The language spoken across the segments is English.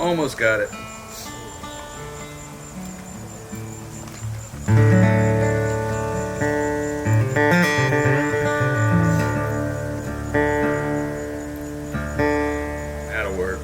Almost got it. That'll work.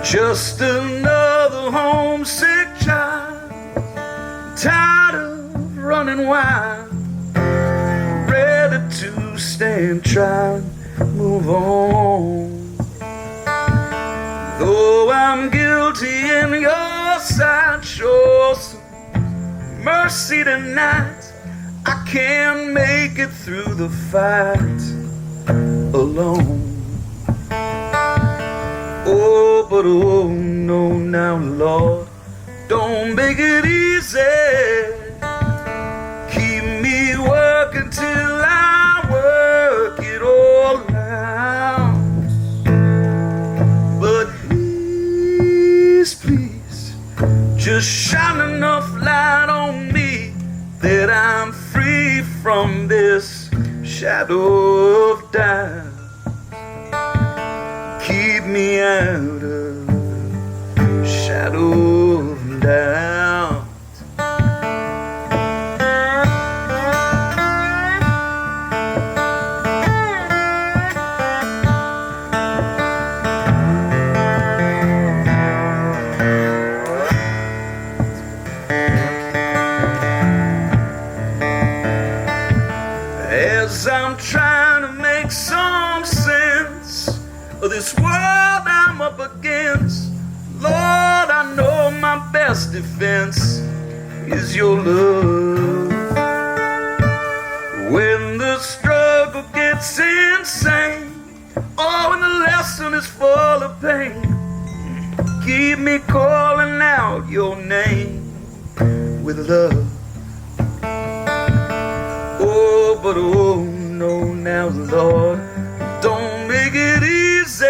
Just another homesick child, tired of running wild, ready to stand trial, move on. Though I'm guilty in your sight, show some mercy tonight. I can't make it through the fight alone. Oh, but oh no now, Lord, don't make it easy. Keep me working till I work it all out. But please, please, just shine enough light on me that I'm free from this shadow of doubt. Keep me out of the shadow of doubt. As I'm trying to make some sense of this world I'm up against, Lord, I know my best defense is your love. When the struggle gets insane, oh, when the lesson is full of pain, keep me calling out your name with love. Oh, but oh no now, Lord, don't make it easy.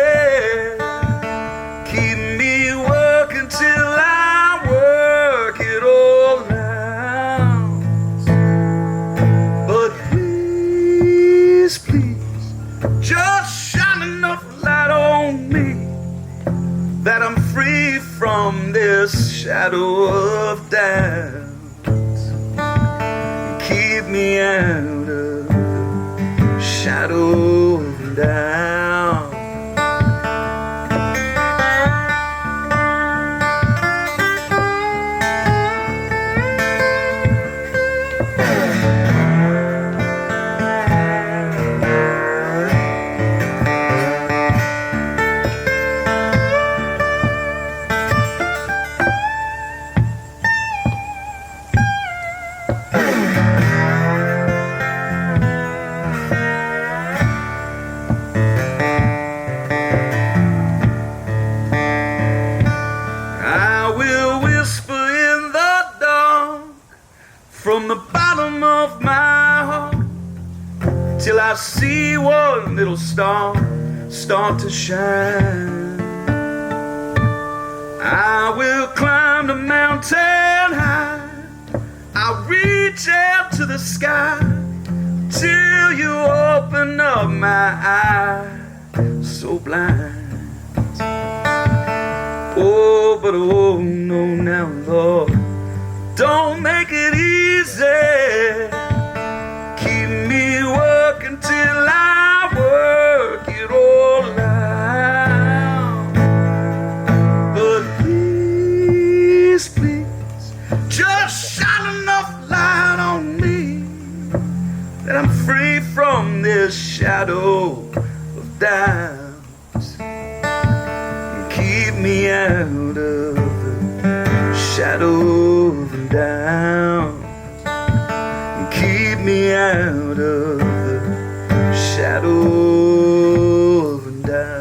Keep me working till I work it all out. But please, please, just shine enough light on me that I'm free from this shadow of doubt. Keep me out of the shadow of doubt. From the bottom of my heart, till I see one little star start to shine. I will climb the mountain high, I'll reach out to the sky, till you open up my eyes so blind. Oh, but oh no now, Lord, don't make it easy. Keep me working till I work it all out. But please, please, just shine enough light on me that I'm free from this shadow of doubt. Keep out of the shadow and down. Keep me out of the shadow and down.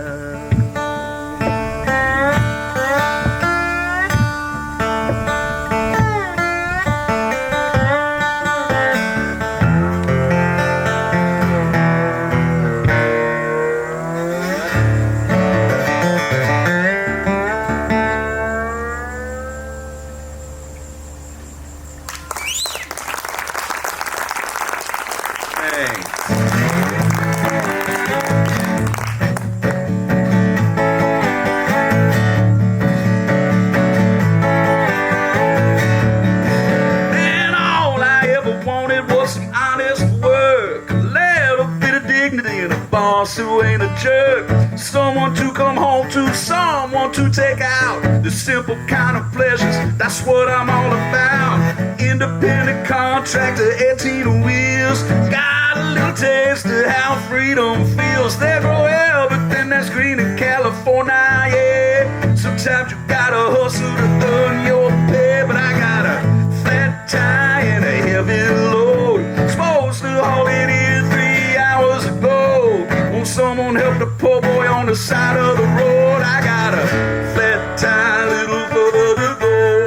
Who ain't a jerk, someone to come home to, someone to take out the simple kind of pleasures. That's what I'm all about. Independent contractor, 18 wheels, got a little taste of how freedom feels. They grow everything that's green in California, yeah. Sometimes you gotta hustle to earn your pay, but I got a flat tire and a heavy load. Supposed to haul it in 3 hours ago. Won't someone help the poor boy on the side of the road? I got a flat tire, little further to go.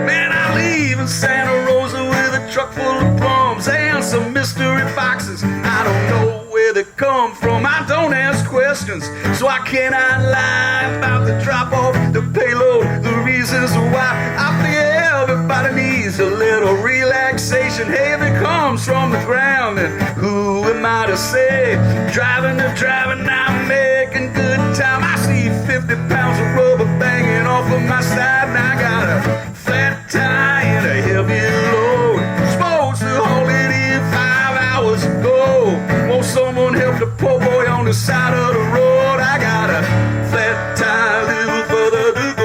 Man, I leave in Santa Rosa with a truck full of plums and some mystery boxes. I don't know where they come from. I don't ask questions, so I cannot lie about the drop-off, the payload, the reasons why. I think everybody needs a little relaxation. Hey, if it comes from the ground, then who am I to say? Driving, I'm making good time. I see 50 pounds of rubber banging off of my side, and I got a flat tire and a heavy load. Supposed to haul it in 5 hours ago. Won't someone help the poor boy on the side of the road? I got a flat tire, a little further to go.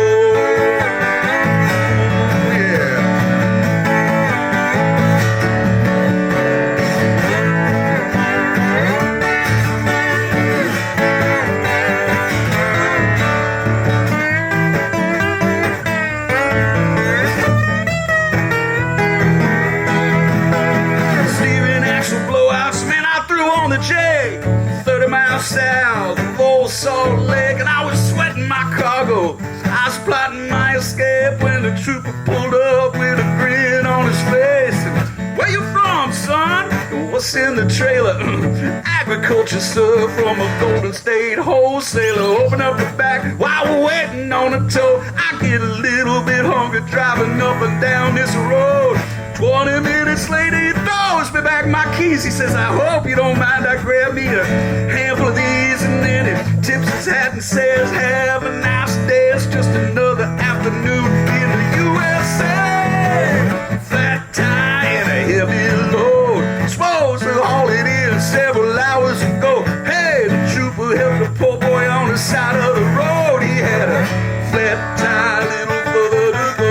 J, 30 miles south of Old Salt Lake, and I was sweating my cargo. I was plotting my escape when the trooper pulled up with a grin on his face. And, where you from, son? What's in the trailer? Agriculture stuff from a Golden State wholesaler. Open up the back while we're waiting on a tow. I get a little bit hungry driving up and down this road. 20 minutes later, he throws me back my keys. He says, I hope you don't mind. I grab me a handful of these, and then he tips his hat and says, have a nice day. It's just another afternoon in the USA. Flat tire and a heavy load. Supposed to haul it in several hours ago. Hey, the trooper helped the poor boy on the side of the road. He had a flat tire, little further to go.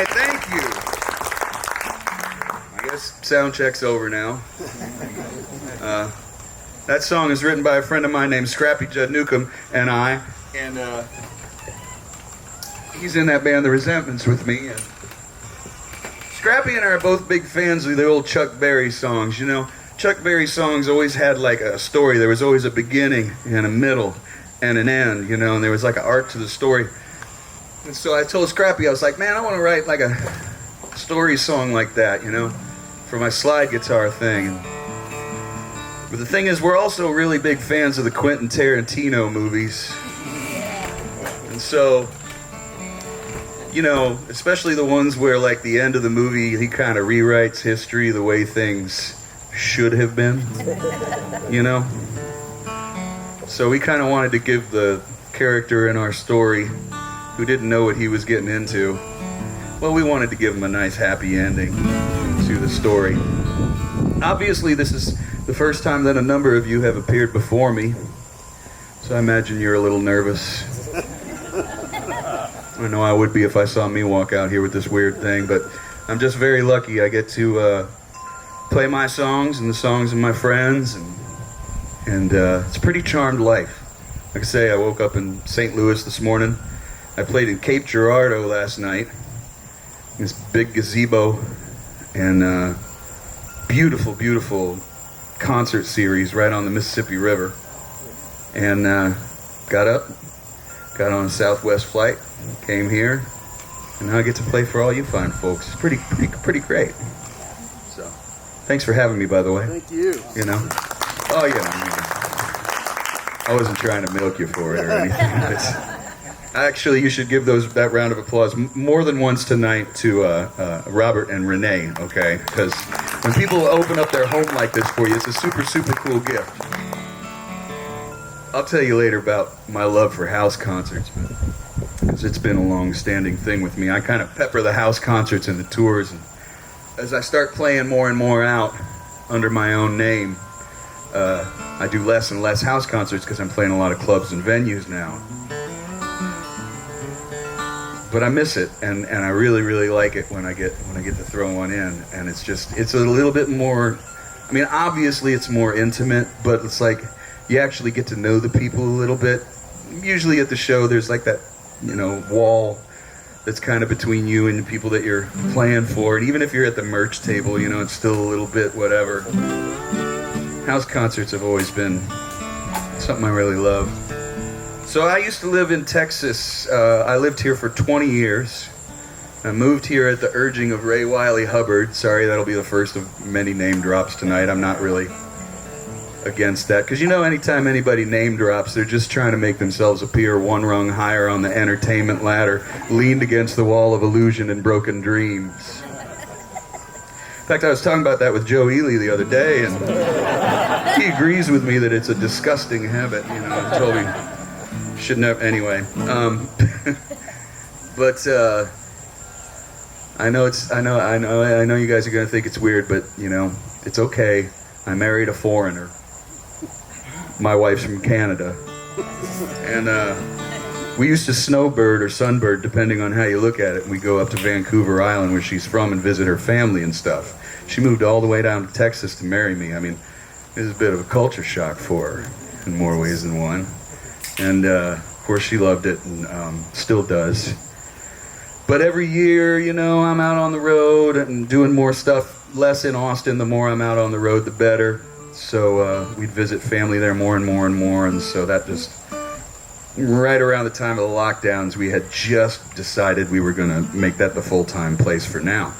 Thank you. I guess sound check's over now. That song is written by a friend of mine named Scrappy Judd Newcomb and I, and he's in that band The Resentments with me. And Scrappy and I are both big fans of the old Chuck Berry songs. You know, Chuck Berry songs always had like a story. There was always a beginning and a middle and an end, you know, and there was like an art to the story. And so I told Scrappy, I was like, man, I want to write like a story song like that, you know, for my slide guitar thing. But the thing is, we're also really big fans of the Quentin Tarantino movies. And so, you know, especially the ones where like the end of the movie, he kind of rewrites history the way things should have been, you know. So we kind of wanted to give the character in our story who didn't know what he was getting into, well, we wanted to give him a nice happy ending to the story. Obviously, this is the first time that a number of you have appeared before me, so I imagine you're a little nervous. I know I would be if I saw me walk out here with this weird thing, but I'm just very lucky I get to play my songs and the songs of my friends, and it's a pretty charmed life. Like I say, I woke up in St. Louis this morning. I played in Cape Girardeau last night, this big gazebo, and beautiful, beautiful concert series right on the Mississippi River. And got up, got on a Southwest flight, came here, and now I get to play for all you fine folks. It's pretty great. So, thanks for having me, by the way. Thank you. You know? Oh, yeah. I wasn't trying to milk you for it or anything. Actually, you should give that round of applause more than once tonight to Robert and Renee, okay? Because when people open up their home like this for you, it's a super, super cool gift. I'll tell you later about my love for house concerts, because it's been a long-standing thing with me. I kind of pepper the house concerts and the tours, and as I start playing more and more out under my own name, I do less and less house concerts because I'm playing a lot of clubs and venues now. But I miss it, and I really, really like it when I get to throw one in, and it's a little bit more. I mean, obviously it's more intimate, but it's like you actually get to know the people a little bit. Usually at the show, there's like that, wall that's kind of between you and the people that you're playing for, and even if you're at the merch table, it's still a little bit whatever. House concerts have always been something I really love. So I used to live in Texas. I lived here for 20 years. I moved here at the urging of Ray Wiley Hubbard. Sorry, that'll be the first of many name drops tonight. I'm not really against that. Because anytime anybody name drops, they're just trying to make themselves appear one rung higher on the entertainment ladder, leaned against the wall of illusion and broken dreams. In fact, I was talking about that with Joe Ely the other day, and he agrees with me that it's a disgusting habit. He told me shouldn't have anyway. But I know you guys are gonna think it's weird, but it's okay. I married a foreigner. My wife's from Canada, and we used to snowbird or sunbird, depending on how you look at it. We go up to Vancouver Island, where she's from, and visit her family and stuff. She moved all the way down to Texas to marry me. I mean, it was a bit of a culture shock for her in more ways than one. And of course she loved it, and still does. But every year, I'm out on the road and doing more stuff, less in Austin. The more I'm out on the road, the better. So we'd visit family there more and more and more, and so that just, right around the time of the lockdowns, we had just decided we were going to make that the full-time place for now.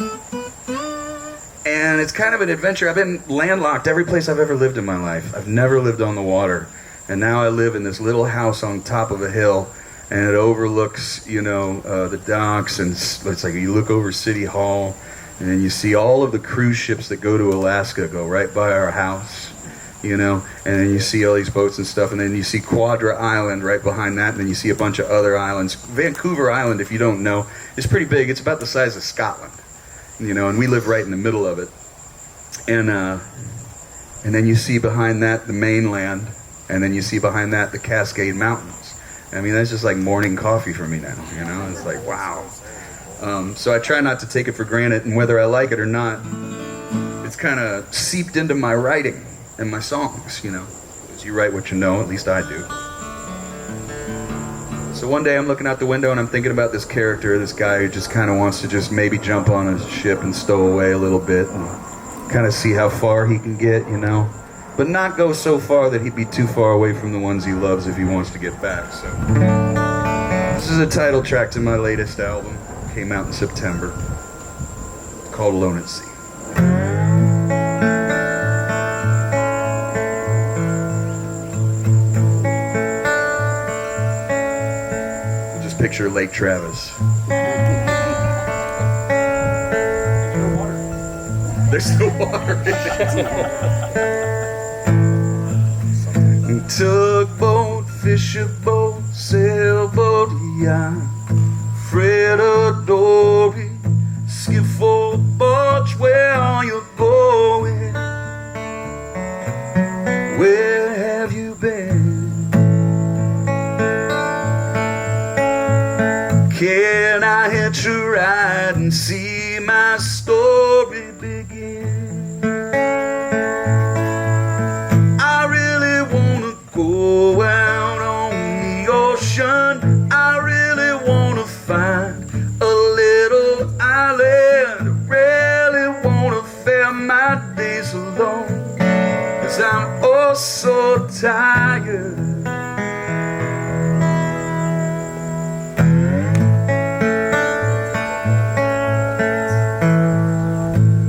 And it's kind of an adventure. I've been landlocked every place I've ever lived in my life. I've never lived on the water. And now I live in this little house on top of a hill, and it overlooks, the docks, and it's like you look over City Hall, and then you see all of the cruise ships that go to Alaska go right by our house, and then you see all these boats and stuff, and then you see Quadra Island right behind that, and then you see a bunch of other islands. Vancouver Island, if you don't know, is pretty big. It's about the size of Scotland, and we live right in the middle of it. And then you see behind that the mainland. And then you see behind that the Cascade Mountains. I mean, that's just like morning coffee for me now, It's like, wow. So I try not to take it for granted, and whether I like it or not, it's kind of seeped into my writing and my songs, Because you write what you know, at least I do. So one day I'm looking out the window and I'm thinking about this character, this guy who just kind of wants to just maybe jump on a ship and stow away a little bit and kind of see how far he can get, But not go so far that he'd be too far away from the ones he loves if he wants to get back. So this is a title track to my latest album. Came out in September. It's called Alone at Sea. Just picture Lake Travis. There's still water in it. Tugboat, fisher boat, sailboat, yacht, freighter dory, skiff or barge, where are you going? days alone, 'cause I'm oh so tired.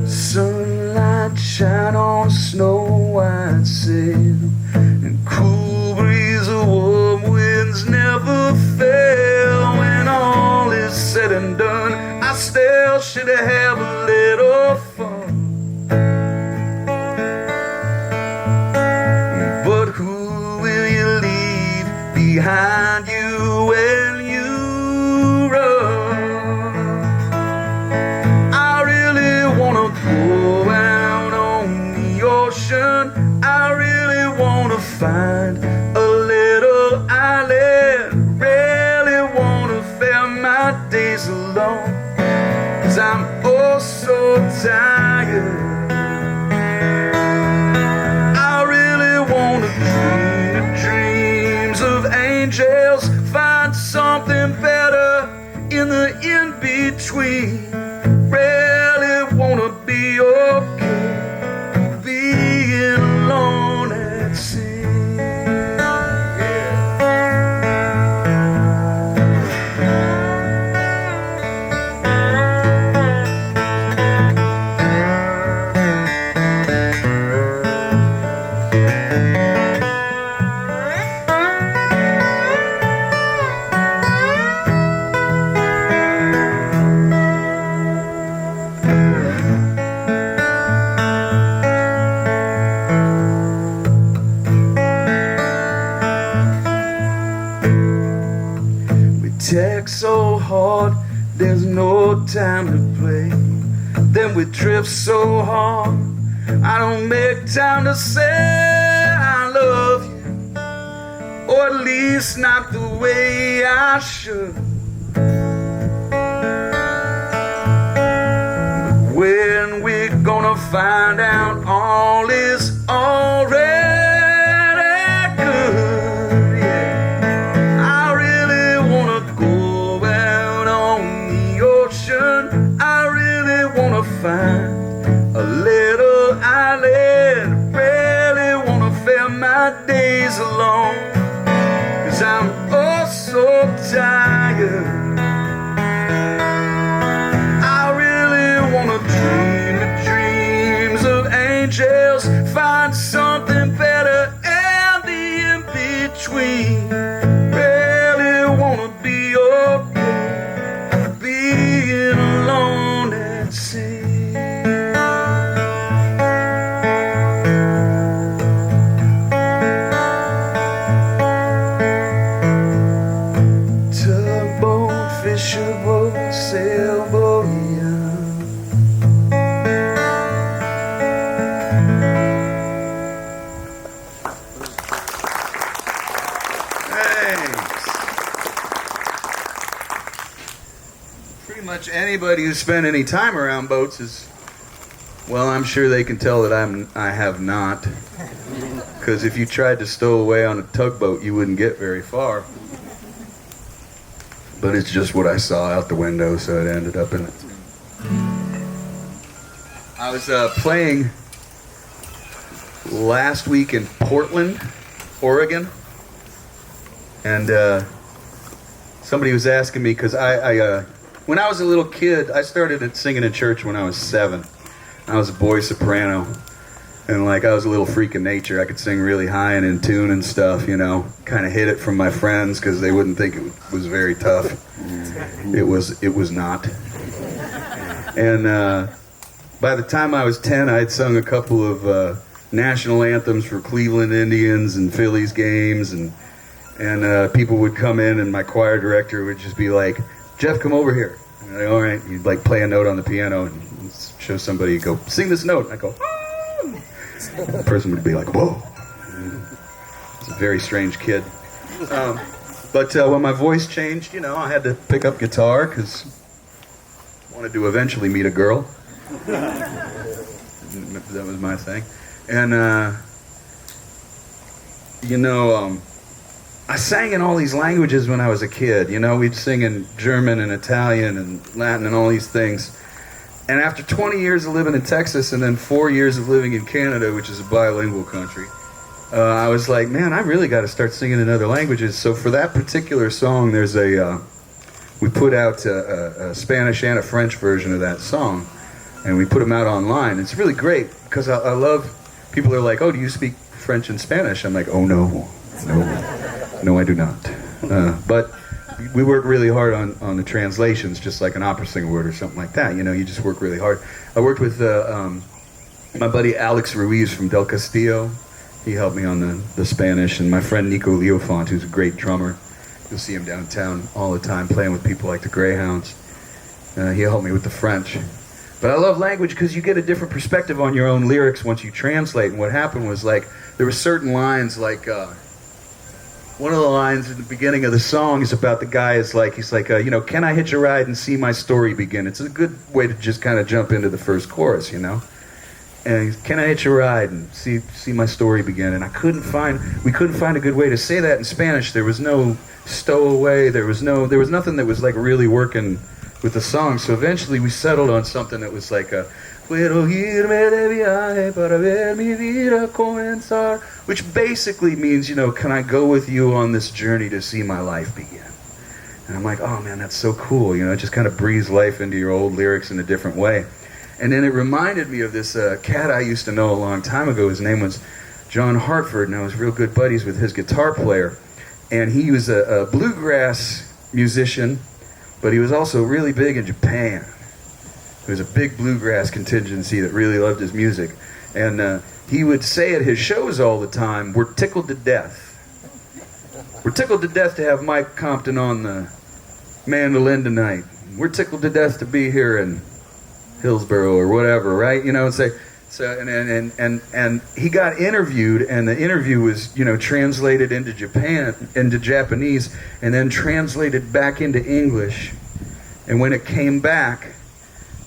Sunlight shine on snow-white sail, and cool breeze of warm winds never fail. When all is said and done, I still should have a little fun. But who will you leave behind you when you run? I really wanna go out on the ocean. I really wanna find a little island. Really wanna fill my days alone, 'cause I'm oh so tired. I really wanna dream the dreams of angels, find something better in the in-between. Really wanna be okay being alone at sea. Text so hard, there's no time to play. Then we drift so hard, I don't make time to say I love you, or at least not the way I should. But when we're gonna find out all is already find a little island. Really wanna fill my days alone, 'cause I'm oh so tired. I really wanna dream the dreams of angels, find something better and the in-between. Really wanna be okay being alone at sea. Fisherboat, sailboat, yeah. Thanks. Pretty much anybody who's spent any time around boats is, well, I'm sure they can tell that I have not. Because if you tried to stow away on a tugboat, you wouldn't get very far. But it's just what I saw out the window, so it ended up in it. I was playing last week in Portland, Oregon, and somebody was asking me, because when I was a little kid, I started singing in church when I was 7. I was a boy soprano, and like I was a little freak of nature. I could sing really high and in tune and stuff, you know. Kind of hid it from my friends because they wouldn't think it was very tough. It was not. And by the time I was 10, I had sung a couple of national anthems for Cleveland Indians and Phillies games, and people would come in, and my choir director would just be like, "Jeff, come over here." And I'd, all right. You'd like play a note on the piano and show somebody, go, "Sing this note." And I go, "Ah." The person would be like, "Whoa." It's a very strange kid. But when my voice changed, you know, I had to pick up guitar because I wanted to eventually meet a girl. That was my thing. And, you know, I sang in all these languages when I was a kid. You know, we'd sing in German and Italian and Latin and all these things. And after 20 years of living in Texas and then 4 years of living in Canada, which is a bilingual country, I was like, man, I really got to start singing in other languages. So for that particular song, there's we put out a Spanish and a French version of that song, and we put them out online. It's really great because I love, people are like, oh, do you speak French and Spanish? I'm like, oh, no, I do not. But we work really hard on the translations, just like an opera singer would or something like that. You know, you just work really hard. I worked with my buddy Alex Ruiz from Del Castillo. He helped me on the Spanish, and my friend Nico Leofant, who's a great drummer. You'll see him downtown all the time playing with people like the Greyhounds. He helped me with the French. But I love language because you get a different perspective on your own lyrics once you translate. And what happened was, like, there were certain lines, like one of the lines at the beginning of the song is about the guy he's like, you know, can I hitch a ride and see my story begin? It's a good way to just kind of jump into the first chorus, you know. And can I hitch a ride and see my story begin? And we couldn't find a good way to say that in Spanish. There was no stowaway. There was nothing that was like really working with the song. So eventually we settled on something that was like Puedo irme de viaje para ver mi vida comenzar, which basically means, you know, can I go with you on this journey to see my life begin? And I'm like, oh man, that's so cool. You know, it just kind of breathes life into your old lyrics in a different way. And then it reminded me of this cat I used to know a long time ago. His name was John Hartford, and I was real good buddies with his guitar player. And he was a bluegrass musician, but he was also really big in Japan. There was a big bluegrass contingency that really loved his music. And he would say at his shows all the time, we're tickled to death. We're tickled to death to have Mike Compton on the mandolin tonight. We're tickled to death to be here in Hillsborough or whatever, right? You know, and say, so and he got interviewed, and the interview was, you know, translated into Japanese, and then translated back into English. And when it came back,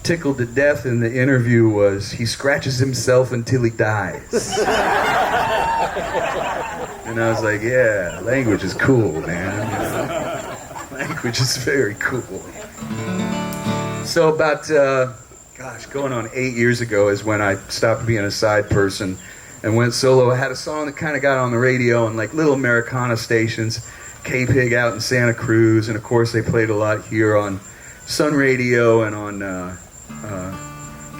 tickled to death in the interview was, he scratches himself until he dies. And I was like, yeah, language is cool, man. Language is very cool. So about, going on 8 years ago is when I stopped being a side person and went solo. I had a song that kind of got on the radio on like little Americana stations, K-Pig out in Santa Cruz, and of course they played a lot here on Sun Radio and on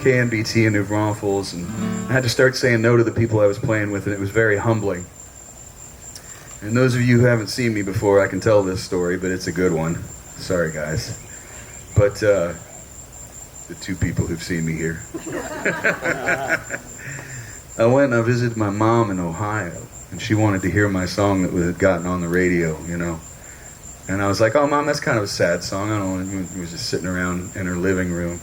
KNBT in New Braunfels, and I had to start saying no to the people I was playing with, and it was very humbling. And those of you who haven't seen me before, I can tell this story, but it's a good one. Sorry, guys. But the two people who've seen me here. I went and I visited my mom in Ohio, and she wanted to hear my song that had gotten on the radio, you know. And I was like, oh, Mom, that's kind of a sad song. I don't want to. We was just sitting around in her living room.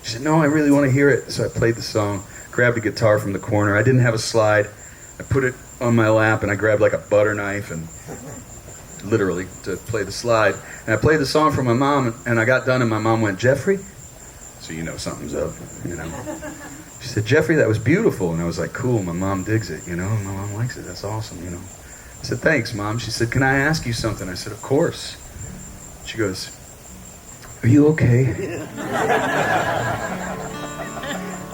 She said, no, I really want to hear it. So I played the song, grabbed a guitar from the corner. I didn't have a slide. I put it on my lap, and I grabbed like a butter knife, and literally, to play the slide. And I played the song for my mom, and I got done, and my mom went, Jeffrey? So you know something's up, you know. She said, Jeffrey, that was beautiful. And I was like, cool, my mom digs it, you know. My mom likes it, that's awesome, you know. I said, thanks, Mom. She said, can I ask you something? I said, of course. She goes, are you okay?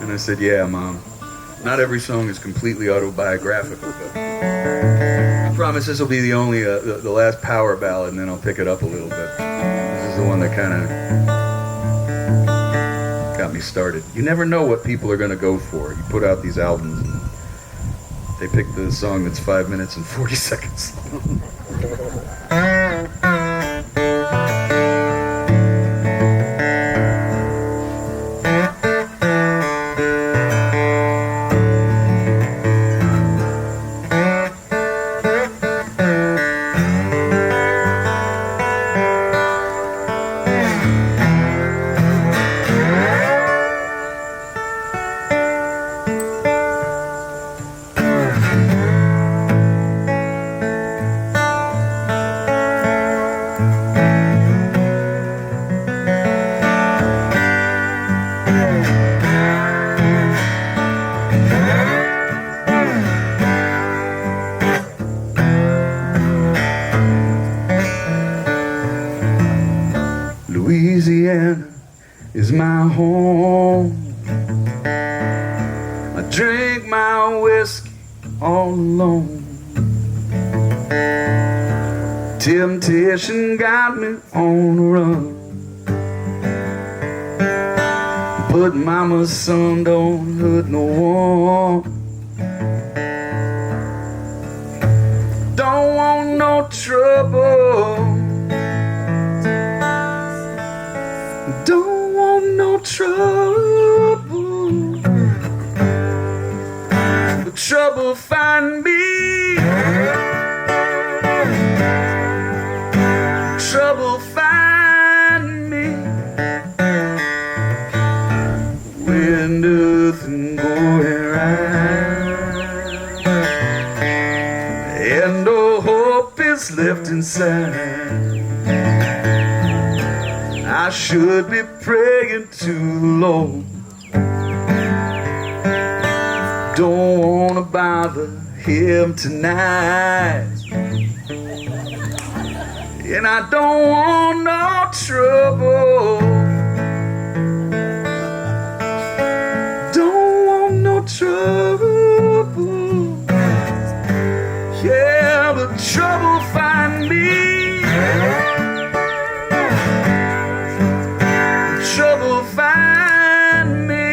And I said, yeah, Mom. Not every song is completely autobiographical, but I promise this will be the only, the last power ballad, and then I'll pick it up a little bit. This is the one that kind of got me started. You never know what people are going to go for. You put out these albums, and they pick the song that's 5 minutes and 40 seconds long. drink my whiskey all alone. Temptation got me on the run, but mama's son don't hurt no one. Don't want no trouble, don't want no trouble, but trouble find me. Trouble find me when nothing going right and no hope is left inside. I should be praying to the Lord. Don't wanna bother him tonight, and I don't want no trouble. Don't want no trouble. Yeah, but trouble find me. Trouble find me.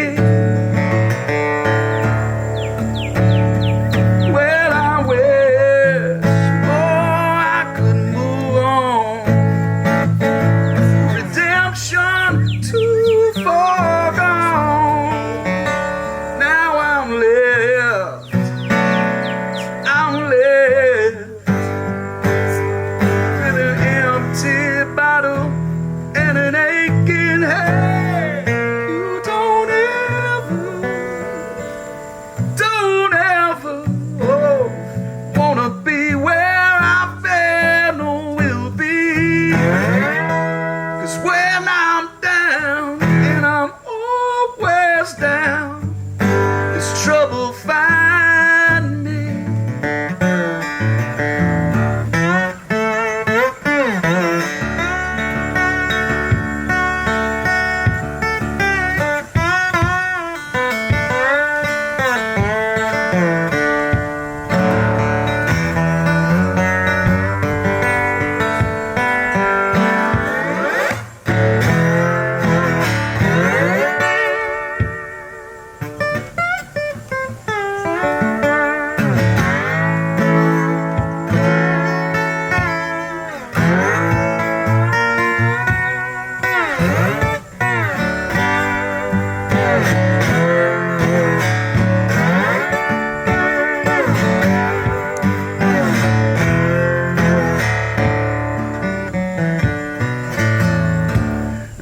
Well, I wish I could move on. Redemption too far gone. Now I'm left with an empty bottle and an aching head. You don't ever wanna be where I've been or will be. 'Cause when I'm down, and I'm always down, it's trouble find me.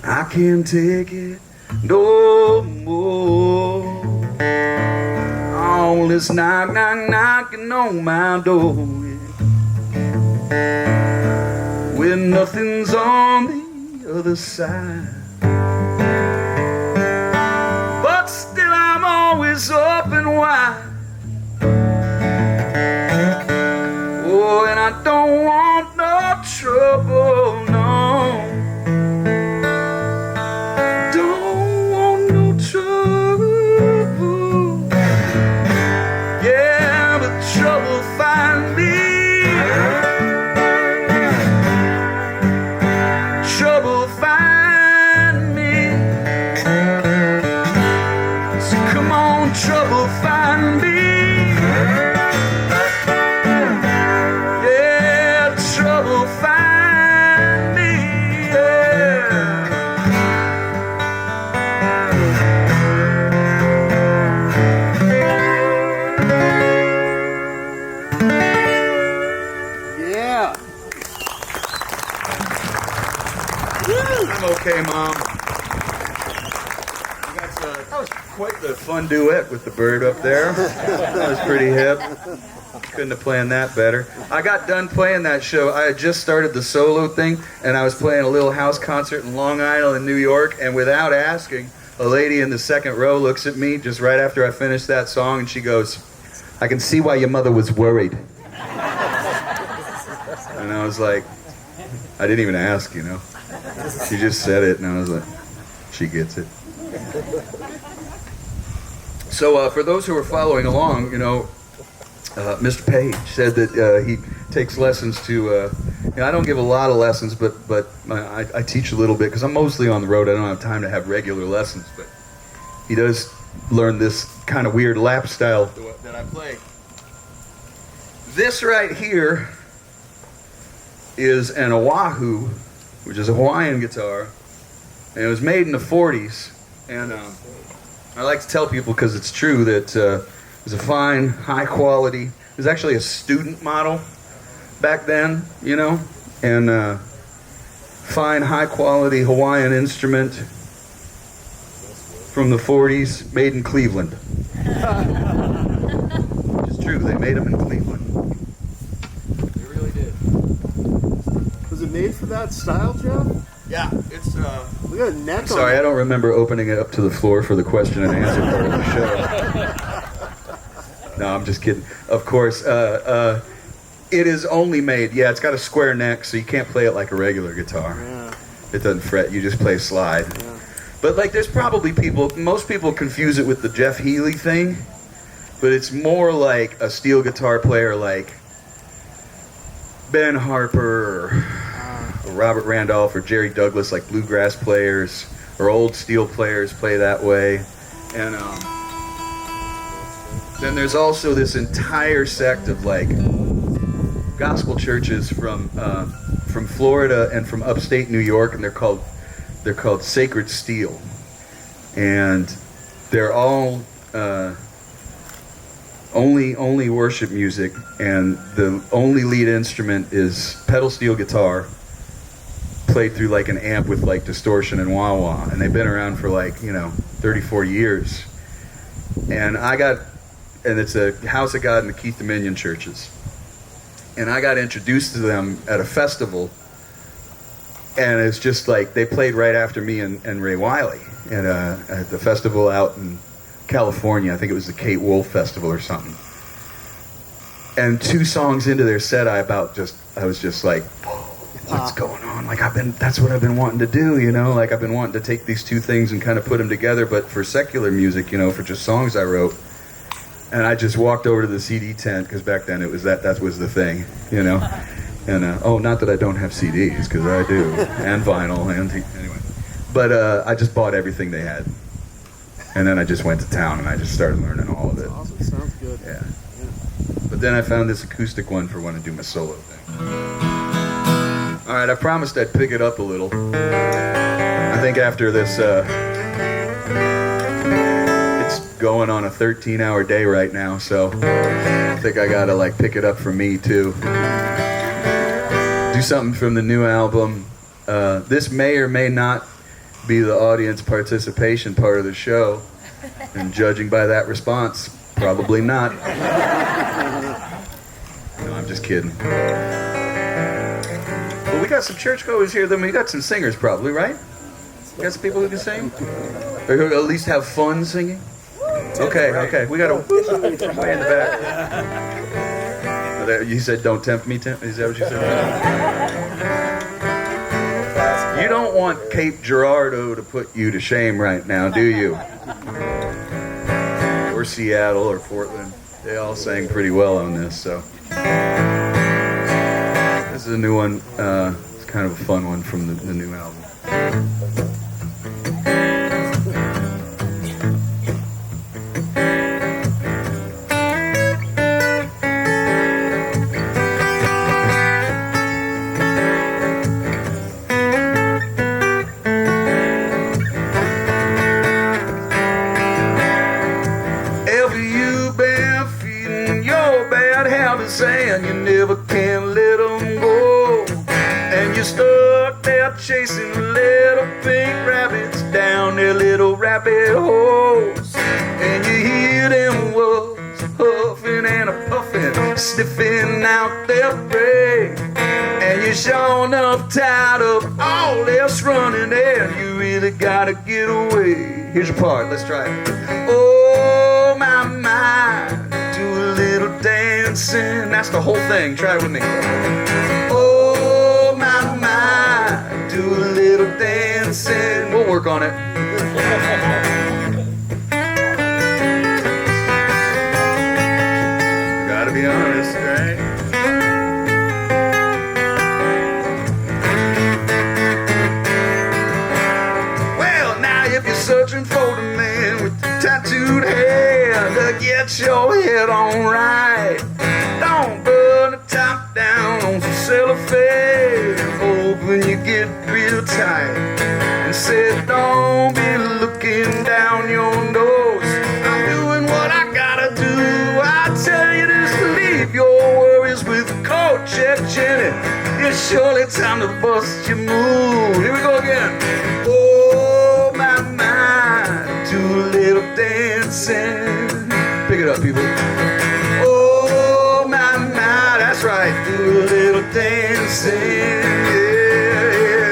I can't take it no more. All this knocking on my door, when nothing's on the other side. But still I'm always open wide. Oh, and I don't want no trouble, no. Trouble find me. Trouble find me. So come on, trouble find me. Yeah, trouble find me. I'm okay, Mom. That was quite the fun duet with the bird up there. That was pretty hip. Couldn't have planned that better. I got done playing that show. I had just started the solo thing, and I was playing a little house concert in Long Island, New York, and without asking, a lady in the second row looks at me just right after I finished that song, and she goes, "I can see why your mother was worried." And I was like, I didn't even ask, you know. She just said it, and I was like, she gets it. So for those who are following along, you know, Mr. Page said that he takes lessons to, you know, I don't give a lot of lessons, but I teach a little bit because I'm mostly on the road. I don't have time to have regular lessons, but he does learn this kind of weird lap style that I play. This right here is an Oahu, which is a Hawaiian guitar, and it was made in the 40s. And I like to tell people, because it's true, that it was a fine, high quality. It was actually a student model back then, you know, and fine, high quality Hawaiian instrument from the 40s, made in Cleveland. Which is true, they made them in Cleveland. They really did. Was it made for that style, Jeff? Yeah, it's Look at a neck on sorry, it. I don't remember opening it up to the floor for the question and answer part of the show. No, I'm just kidding. Of course, it is only made, yeah, it's got a square neck, so you can't play it like a regular guitar. Yeah. It doesn't fret, you just play slide. Yeah. But like there's probably most people confuse it with the Jeff Healey thing, but it's more like a steel guitar player like Ben Harper or Robert Randolph or Jerry Douglas, like bluegrass players or old steel players play that way. And then there's also this entire sect of like gospel churches from Florida and from upstate New York, and they're called Sacred Steel, and they're all only worship music, and the only lead instrument is pedal steel guitar played through like an amp with like distortion and wah-wah, and they've been around for like, you know, 34 years. And it's a House of God in the Keith Dominion churches, and I got introduced to them at a festival. And it's just like they played right after me and Ray Wiley at the festival out in California. I think it was the Kate Wolf Festival or something. And 2 songs into their set, I was just like, whoa, what's going on? Like that's what I've been wanting to do, you know. Like I've been wanting to take these 2 things and kind of put them together, but for secular music, you know, for just songs I wrote. And I just walked over to the CD tent, because back then it was that was the thing, you know. And not that I don't have CDs, because I do, and vinyl, and anyway. But I just bought everything they had, and then I just went to town and I just started learning all of it. That's awesome. Sounds good. Yeah. But then I found this acoustic one for when I do my solo thing. All right, I promised I'd pick it up a little. I think after this, it's going on a 13-hour day right now, so I think I gotta like pick it up for me too. Do something from the new album. This may or may not be the audience participation part of the show, and judging by that response, probably not. No, I'm just kidding. But we got some churchgoers here, then we got some singers probably, right? We got some people who can sing? Or who at least have fun singing? Okay, we got a way in the back. You said, don't tempt me, is that what you said? You don't want Cape Girardeau to put you to shame right now, do you? Or Seattle or Portland. They all sang pretty well on this, so. This is a new one. It's kind of a fun one from the new album. Saying you never can let them go, and you're stuck there chasing little pink rabbits down their little rabbit holes, and you hear them wolves huffing and a puffing, sniffing out their prey, and you're sure enough tired of all this running, and you really gotta get away. Here's your part, let's try it. Oh my, do a little dancing. That's the whole thing. Try it with me. Oh my, do a little dancing. We'll work on it. gotta get your head on right. Don't burn the top down on some cellophane. Hoping you get real tight. And said, don't be looking down your nose. I'm doing what I gotta do. I tell you just to leave your worries with a coat check, Jenny. It's surely time to bust your move. Here we go again. Oh, my mind, do a little dancing. Pick it up, people. Oh, my mind, that's right, do a little dancing. Yeah, yeah.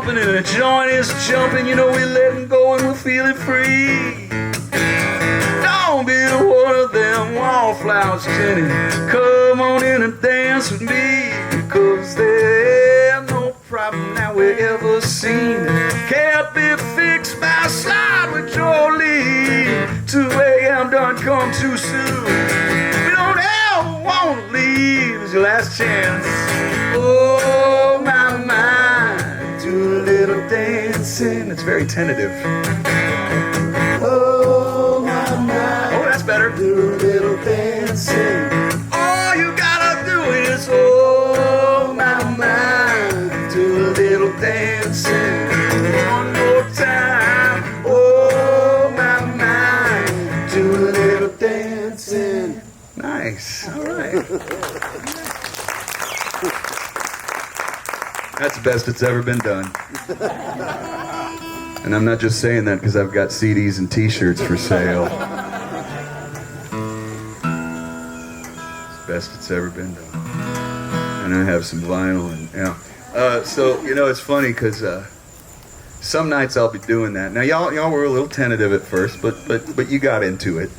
The joint is jumping, you know we're letting go and we're feeling free. Don't be one of them wallflowers, Jenny. Come on in and dance with me, because there's no problem that we ever seen can't be fixed by a slide with Jolie. 2 a.m. done come too soon. We don't ever want to leave. It's your last chance. Oh, my mind, do a little dancing. It's very tentative. Oh, my mind. Oh, that's better. Do a little dancing. All you gotta do is, oh, my mind, do a little dancing. One more time. Oh, my mind, do a little dancing. Nice. All right. That's the best it's ever been done. And I'm not just saying that because I've got CDs and t-shirts for sale. It's the best it's ever been done. And I have some vinyl and yeah. So, you know, it's funny because some nights I'll be doing that. Now, y'all were a little tentative at first, but you got into it.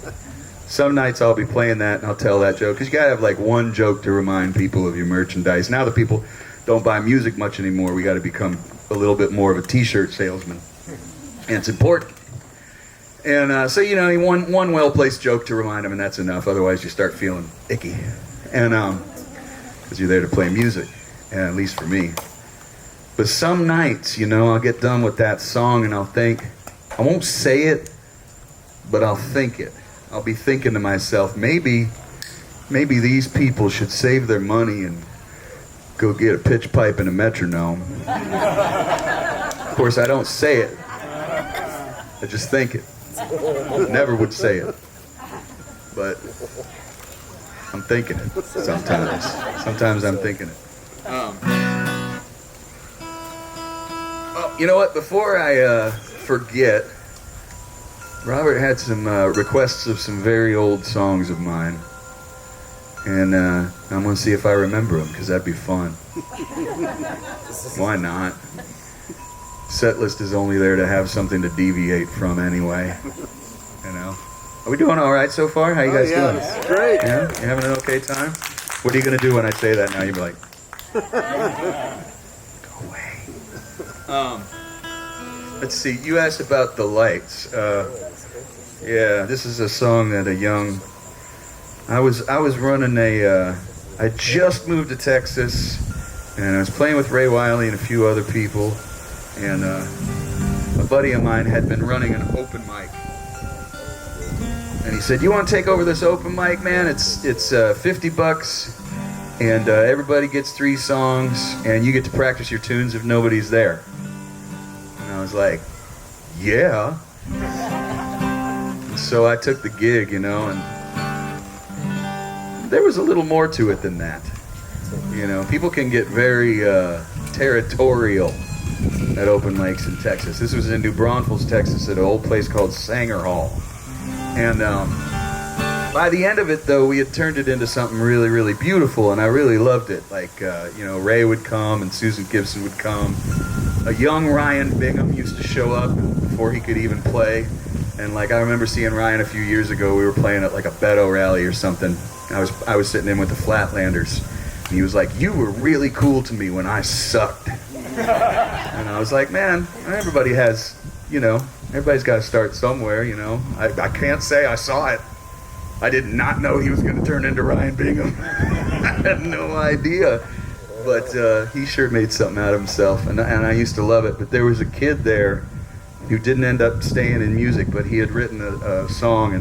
Some nights I'll be playing that and I'll tell that joke, because you gotta have like one joke to remind people of your merchandise. Now that people don't buy music much anymore, we gotta become a little bit more of a t-shirt salesman. And it's important. And so, you know, one well-placed joke to remind them, and that's enough. Otherwise, you start feeling icky. And because you're there to play music, and at least for me. But some nights, you know, I'll get done with that song and I'll think, I won't say it, but I'll think it. I'll be thinking to myself, maybe these people should save their money and go get a pitch pipe and a metronome. Of course, I don't say it. I just think it. Never would say it. But I'm thinking it sometimes. Sometimes I'm thinking it. Oh, you know what? Before I forget, Robert had some requests of some very old songs of mine. And I'm going to see if I remember them, because that'd be fun. Why not? Setlist is only there to have something to deviate from anyway. You know? Are we doing all right so far? How you guys doing? It's great. Yeah? You having an okay time? What are you going to do when I say that now? You'll be like, go away. Let's see. You asked about the lights. Yeah, this is a song that I was running I just moved to Texas, and I was playing with Ray Wiley and a few other people, and a buddy of mine had been running an open mic, and he said, "You want to take over this open mic, man? It's $50, and everybody gets 3 songs, and you get to practice your tunes if nobody's there." And I was like, "Yeah." And so I took the gig, you know, and there was a little more to it than that. You know, people can get very territorial at open mics in Texas. This was in New Braunfels, Texas, at an old place called Sanger Hall. And by the end of it, though, we had turned it into something really, really beautiful, and I really loved it. Like, you know, Ray would come, and Susan Gibson would come. A young Ryan Bingham used to show up and before he could even play. And like, I remember seeing Ryan a few years ago. We were playing at like a Beto rally or something. I was sitting in with the Flatlanders, and he was like, "You were really cool to me when I sucked." And I was like, "Man, everybody has, everybody's got to start somewhere, I can't say I saw it. I did not know he was going to turn into Ryan Bingham. I had no idea." But he sure made something out of himself, and I used to love it. But there was a kid there who didn't end up staying in music, but he had written a song,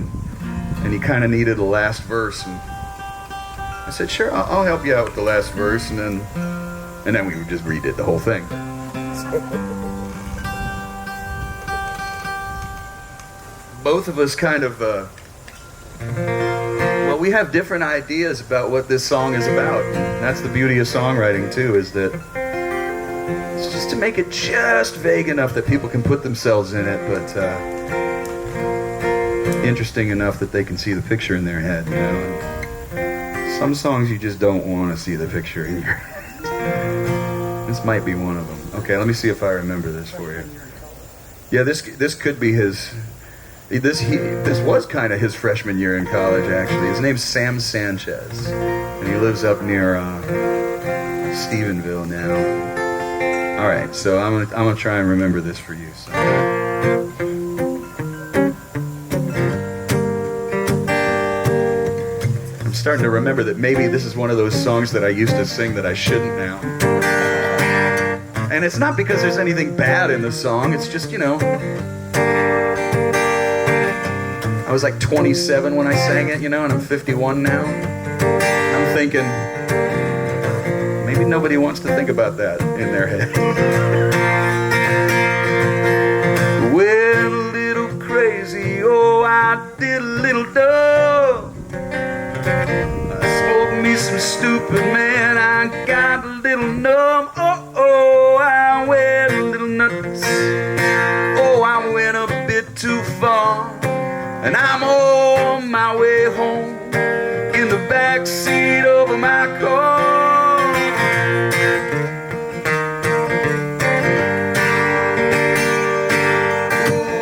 and he kind of needed a last verse. And I said, "Sure, I'll help you out with the last verse," and then we just redid the whole thing. Both of us kind of, we have different ideas about what this song is about. And that's the beauty of songwriting too, is that it's just to make it just vague enough that people can put themselves in it, but interesting enough that they can see the picture in their head, And some songs you just don't want to see the picture in your head. This might be one of them. Okay, let me see if I remember this for you. Yeah, this could be his. This was kind of his freshman year in college, actually. His name's Sam Sanchez, and he lives up near Stephenville now. All right, so I'm gonna try and remember this for you. So. I'm starting to remember that maybe this is one of those songs that I used to sing that I shouldn't now. And it's not because there's anything bad in the song. It's just, I was like 27 when I sang it, and I'm 51 now. I'm thinking, maybe nobody wants to think about that in their head. Went a little crazy, oh, I did a little dumb. I smoked me some stupid, man, I got a little numb. Oh, I went a little nuts. Oh, I went a bit too far. And I'm on my way home in the back seat of my car.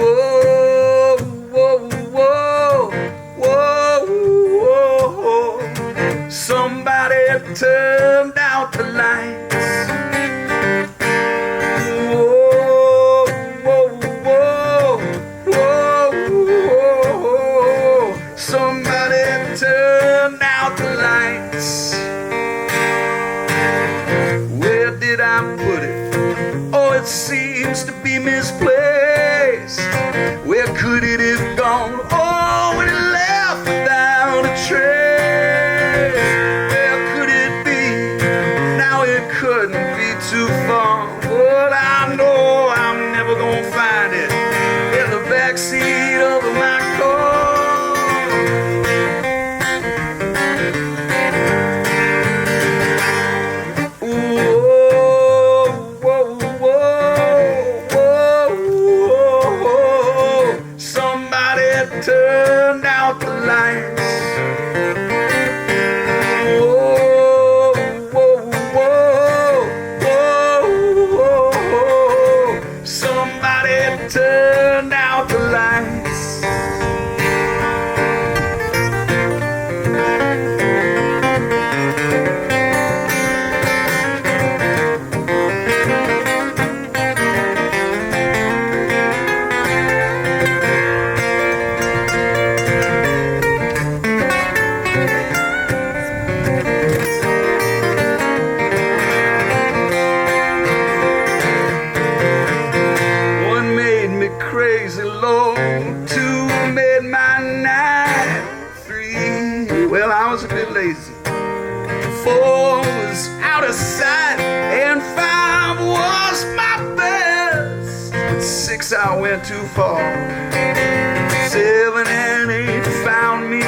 Whoa, whoa, whoa, whoa, whoa. Somebody turned out the lights. Where did I put it? Oh, it seems to be misplaced. Where could it have gone? Oh, when it left without a trace. Where could it be? Now it couldn't be too far. But I know I'm never gonna find it in the backseat of my car. Turned out the lights. Whoa, whoa, whoa, whoa, whoa. Somebody turned out the lights. Crazy Lord, 2 made my night. 3, well, I was a bit lazy. 4 was out of sight, and 5 was my best. But 6, I went too far. 7 and 8 found me.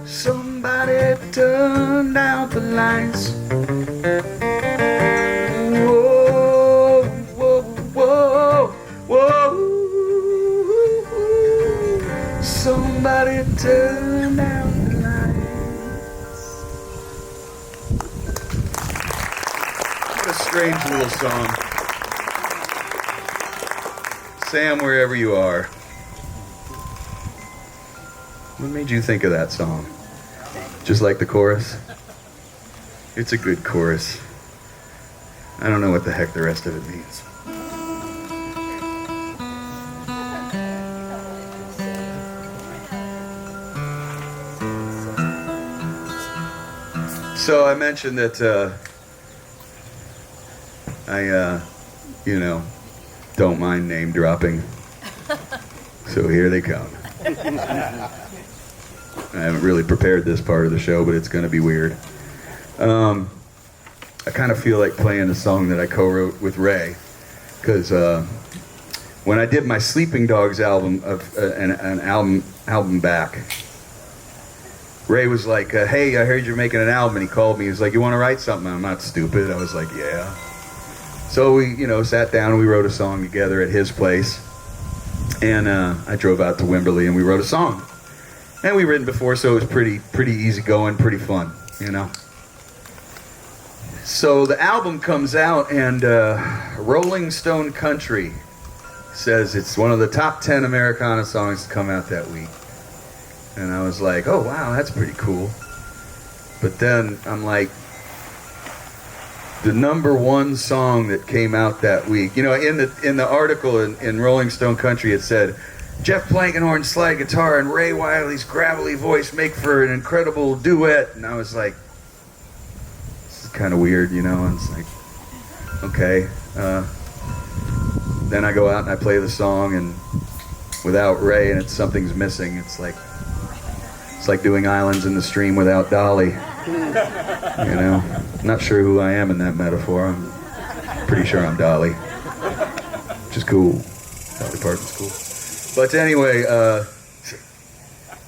Somebody turned out the lights. Whoa, whoa, whoa, whoa. Somebody turn out the lights. What a strange little song. Sam, wherever you are, what made you think of that song? Just like the chorus? It's a good chorus. I don't know what the heck the rest of it means. So I mentioned that I don't mind name dropping. So here they come. I haven't really prepared this part of the show, but it's going to be weird. I kind of feel like playing a song that I co-wrote with Ray, because when I did my Sleeping Dogs album, an album back, Ray was like, hey, I heard you're making an album, and he called me. He was like, you want to write something? I'm not stupid. I was like, yeah. So we, sat down and we wrote a song together at his place, and I drove out to Wimberley and we wrote a song. And we'd written before, so it was pretty easy going, pretty fun, So the album comes out, and Rolling Stone Country says it's one of the top 10 Americana songs to come out that week. And I was like, oh, wow, that's pretty cool. But then I'm like, the number one song that came out that week, in the article in Rolling Stone Country, it said, Jeff Plankenhorn's slide guitar and Ray Wiley's gravelly voice make for an incredible duet. And I was like, this is kind of weird, And it's like, okay. Then I go out and I play the song, and without Ray, and something's missing. It's like doing Islands in the Stream without Dolly. Not sure who I am in that metaphor. I'm pretty sure I'm Dolly, which is cool. Dolly Parton's cool. But anyway,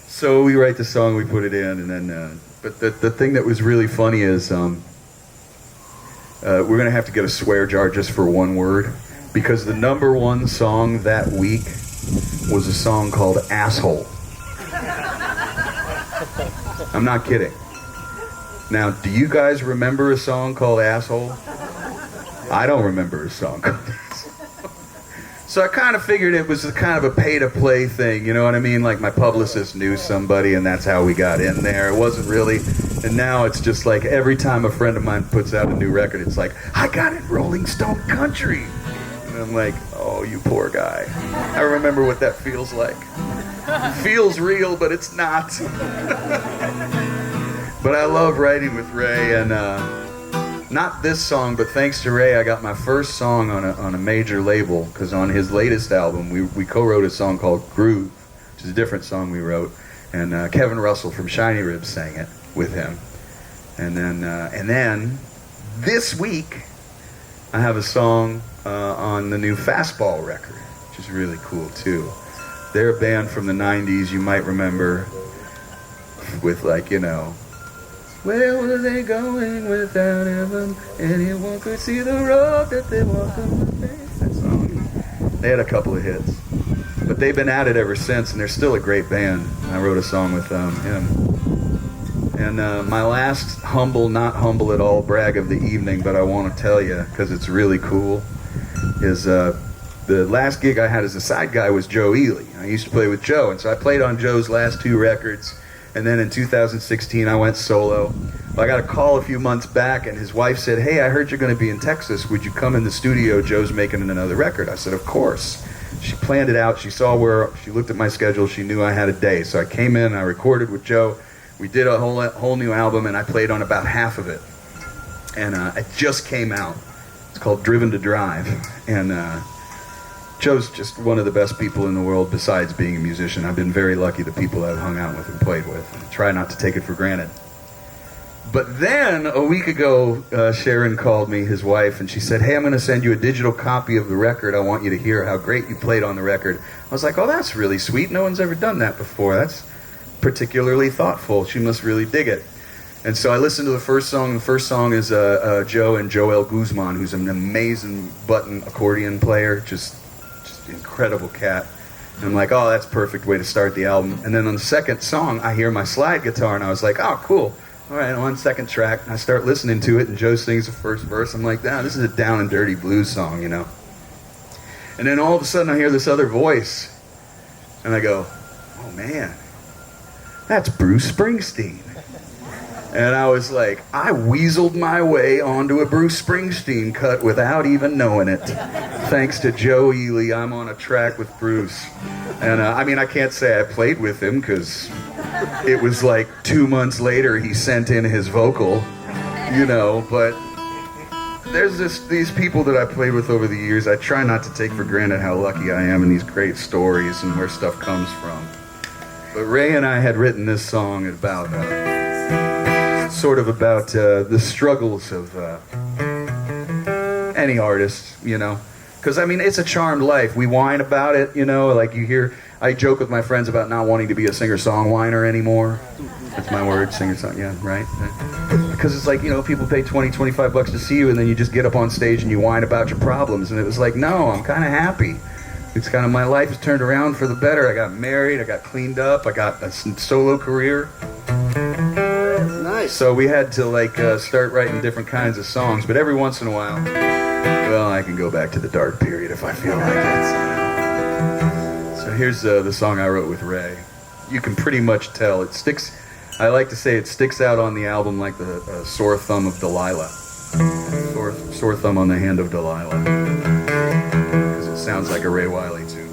so we write the song, we put it in, and then, but the thing that was really funny is we're going to have to get a swear jar just for one word, because the number one song that week was a song called Asshole. I'm not kidding. Now, do you guys remember a song called Asshole? I don't remember a song called Asshole. So I kind of figured it was kind of a pay-to-play thing, you know what I mean? Like my publicist knew somebody, and that's how we got in there. It wasn't really, and now it's just like every time a friend of mine puts out a new record, it's like, I got it, Rolling Stone Country. And I'm like, oh, you poor guy. I remember what that feels like. It feels real, but it's not. But I love writing with Ray, and not this song, but thanks to Ray, I got my first song on a major label, because on his latest album, we co-wrote a song called Groove, which is a different song we wrote, and Kevin Russell from Shiny Ribs sang it with him. And then this week, I have a song on the new Fastball record, which is really cool too. They're a band from the 90s, you might remember, with where were they going without heaven? Anyone could see the road that they walked on the face. That song. They had a couple of hits, but they've been at it ever since, and they're still a great band. I wrote a song with him. And my last humble, not humble at all brag of the evening, but I want to tell you because it's really cool, is the last gig I had as a side guy was Joe Ely. I used to play with Joe, and so I played on Joe's last two records. And then in 2016, I went solo. I got a call a few months back, and his wife said, hey, I heard you're going to be in Texas. Would you come in the studio? Joe's making another record. I said, of course. She planned it out. She saw she looked at my schedule. She knew I had a day. So I came in, I recorded with Joe. We did a whole new album, and I played on about half of it. And it just came out. It's called Driven to Drive. And Joe's just one of the best people in the world besides being a musician. I've been very lucky, the people I've hung out with and played with. And I try not to take it for granted. But then, a week ago, Sharon called me, his wife, and she said, hey, I'm going to send you a digital copy of the record. I want you to hear how great you played on the record. I was like, oh, that's really sweet. No one's ever done that before. That's particularly thoughtful. She must really dig it. And so I listened to the first song. The first song is Joe and Joel Guzman, who's an amazing button accordion player, just incredible cat. And I'm like, oh, that's a perfect way to start the album. And then on the second song, I hear my slide guitar, and I was like, oh, cool. All right, on second track, I start listening to it, and Joe sings the first verse. I'm like, this is a down and dirty blues song, you know. And then all of a sudden, I hear this other voice, and I go, oh, man, that's Bruce Springsteen. And I was like, I weaseled my way onto a Bruce Springsteen cut without even knowing it. Thanks to Joe Ely, I'm on a track with Bruce. And I mean, I can't say I played with him because it was like 2 months later he sent in his vocal, you know, but there's these people that I played with over the years. I try not to take for granted how lucky I am in these great stories and where stuff comes from. But Ray and I had written this song about sort of about the struggles of any artist, you know. Because, I mean, it's a charmed life. We whine about it, you know. Like you hear, I joke with my friends about not wanting to be a singer-songwriter anymore. That's my word, singer-song, yeah, right? Because it's like, you know, people pay $20, $25 to see you, and then you just get up on stage and you whine about your problems. And it was like, no, I'm kind of happy. It's kind of, my life has turned around for the better. I got married, I got cleaned up, I got a solo career. Nice. So we had to like start writing different kinds of songs, but every once in a while, well, I can go back to the dark period if I feel like it. So here's the song I wrote with Ray. You can pretty much tell it sticks. I like to say it sticks out on the album like the sore thumb of Delilah. Sore thumb on the hand of Delilah. Because it sounds like a Ray Wiley tune.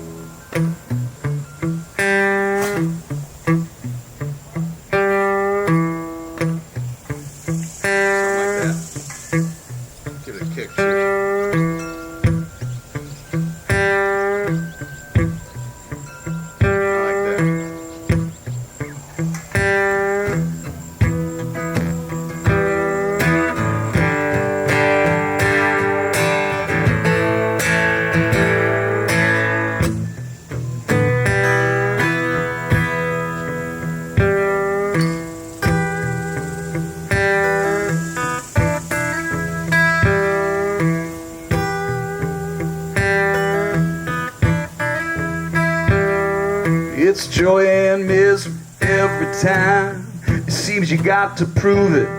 It's joy and misery every time. It seems you got to prove it.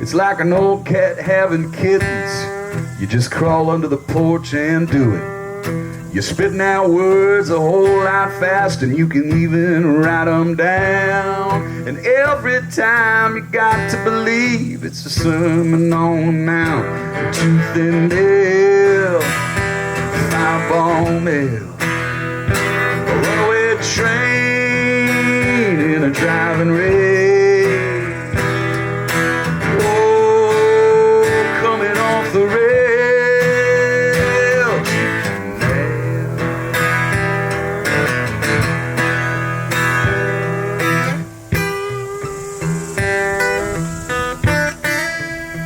It's like an old cat having kittens. You just crawl under the porch and do it. You're spitting out words a whole lot fast, and you can even write them down. And every time you got to believe it's a sermon on the mount. Tooth and nail, fireball mail, a runaway train in a driving rain. Oh, coming off the rail.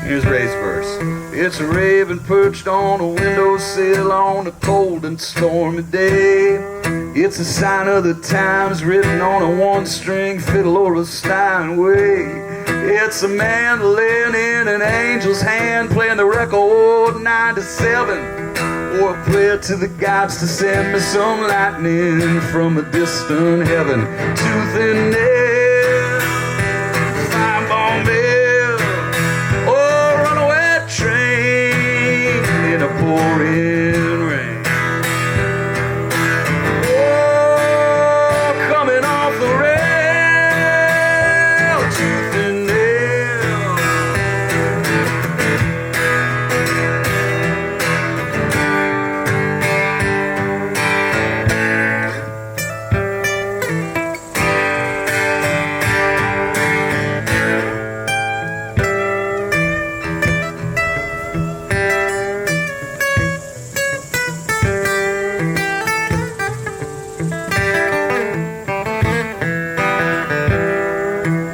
Here's Ray's verse. It's a raven perched on a windowsill on a cold and stormy day. It's a sign of the times written on a one-string fiddle or a Steinway. It's a mandolin in an angel's hand playing the record 9 to 7. Or a prayer to the gods to send me some lightning from a distant heaven. Tooth and nail, fireball mail, or runaway train in a pouring rain. Oh, coming off the rail, tooth and nail.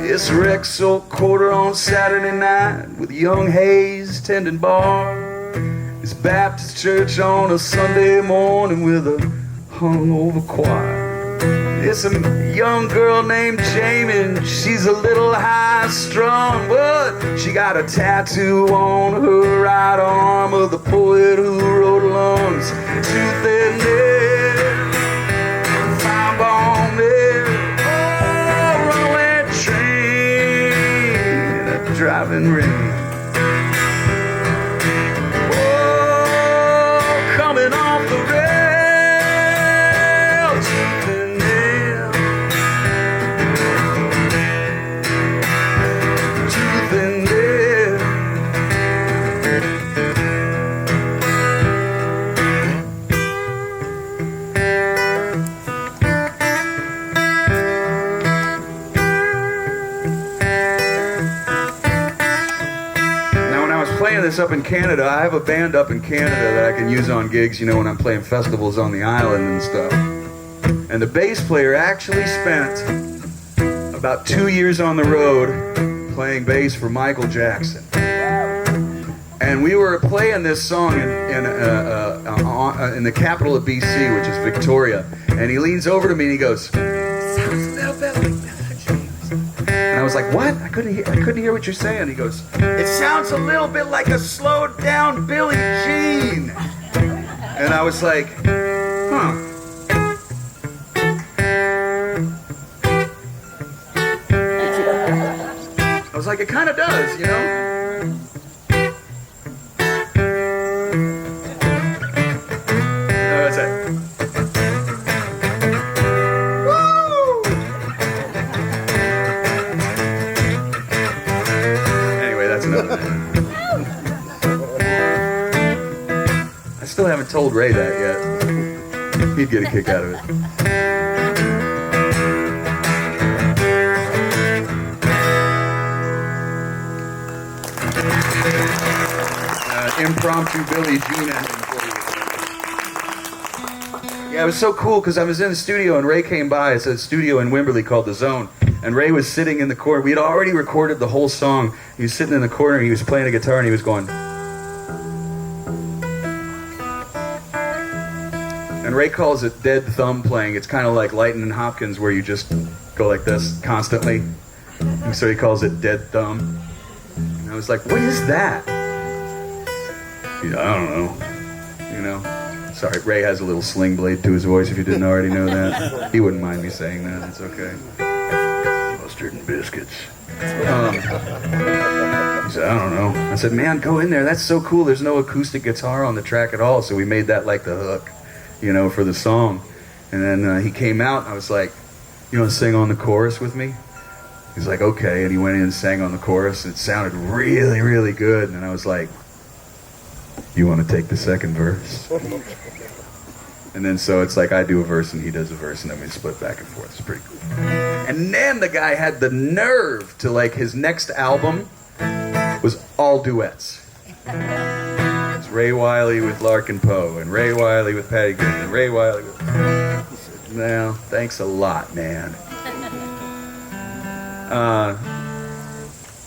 This Rexall quarter on Saturday night with young Hayes tending bar. This Baptist church on a Sunday morning with a hungover choir. It's a young girl named Jamie. She's a little high-strung, but she got a tattoo on her right arm of the poet who wrote lungs. Tooth and nail, this up in Canada. I have a band up in Canada that I can use on gigs, you know, when I'm playing festivals on the island and stuff. And the bass player actually spent about 2 years on the road playing bass for Michael Jackson. And we were playing this song in the capital of BC, which is Victoria. And he leans over to me and he goes, "Sounds a little bit like Billie Jean." And I was like, "What? I couldn't hear what you're saying." He goes, "It sounds a little bit like a slowed down Billie Jean." And I was like, "Huh." I was like, "It kind of does, you know?" I still haven't told Ray that yet. He'd get a kick out of it. Impromptu Billie Jean ending for you. Yeah, it was so cool because I was in the studio and Ray came by. It's a studio in Wimberley called The Zone. And Ray was sitting in the corner. We had already recorded the whole song. He was sitting in the corner, he was playing a guitar, and he was going. And Ray calls it dead thumb playing. It's kind of like Leighton and Hopkins, where you just go like this constantly. And so he calls it dead thumb. And I was like, "What is that?" I don't know. You know? Sorry, Ray has a little sling blade to his voice, if you didn't already know that. He wouldn't mind me saying that. It's okay. Mustard and biscuits. He said, "I don't know." I said, "Man, go in there. That's so cool. There's no acoustic guitar on the track at all." So we made that like the hook, you know, for the song. And then he came out, and I was like, "You want to sing on the chorus with me?" He's like, "Okay." And he went in and sang on the chorus, and it sounded really, really good. And I was like, "You want to take the second verse?" And then so it's like I do a verse and he does a verse and then we split back and forth. It's pretty cool. And then the guy had the nerve to, like, his next album was all duets. It's Ray Wiley with Larkin Poe and Ray Wiley with Patty Good and Ray Wiley with... He said, "Well, thanks a lot, man."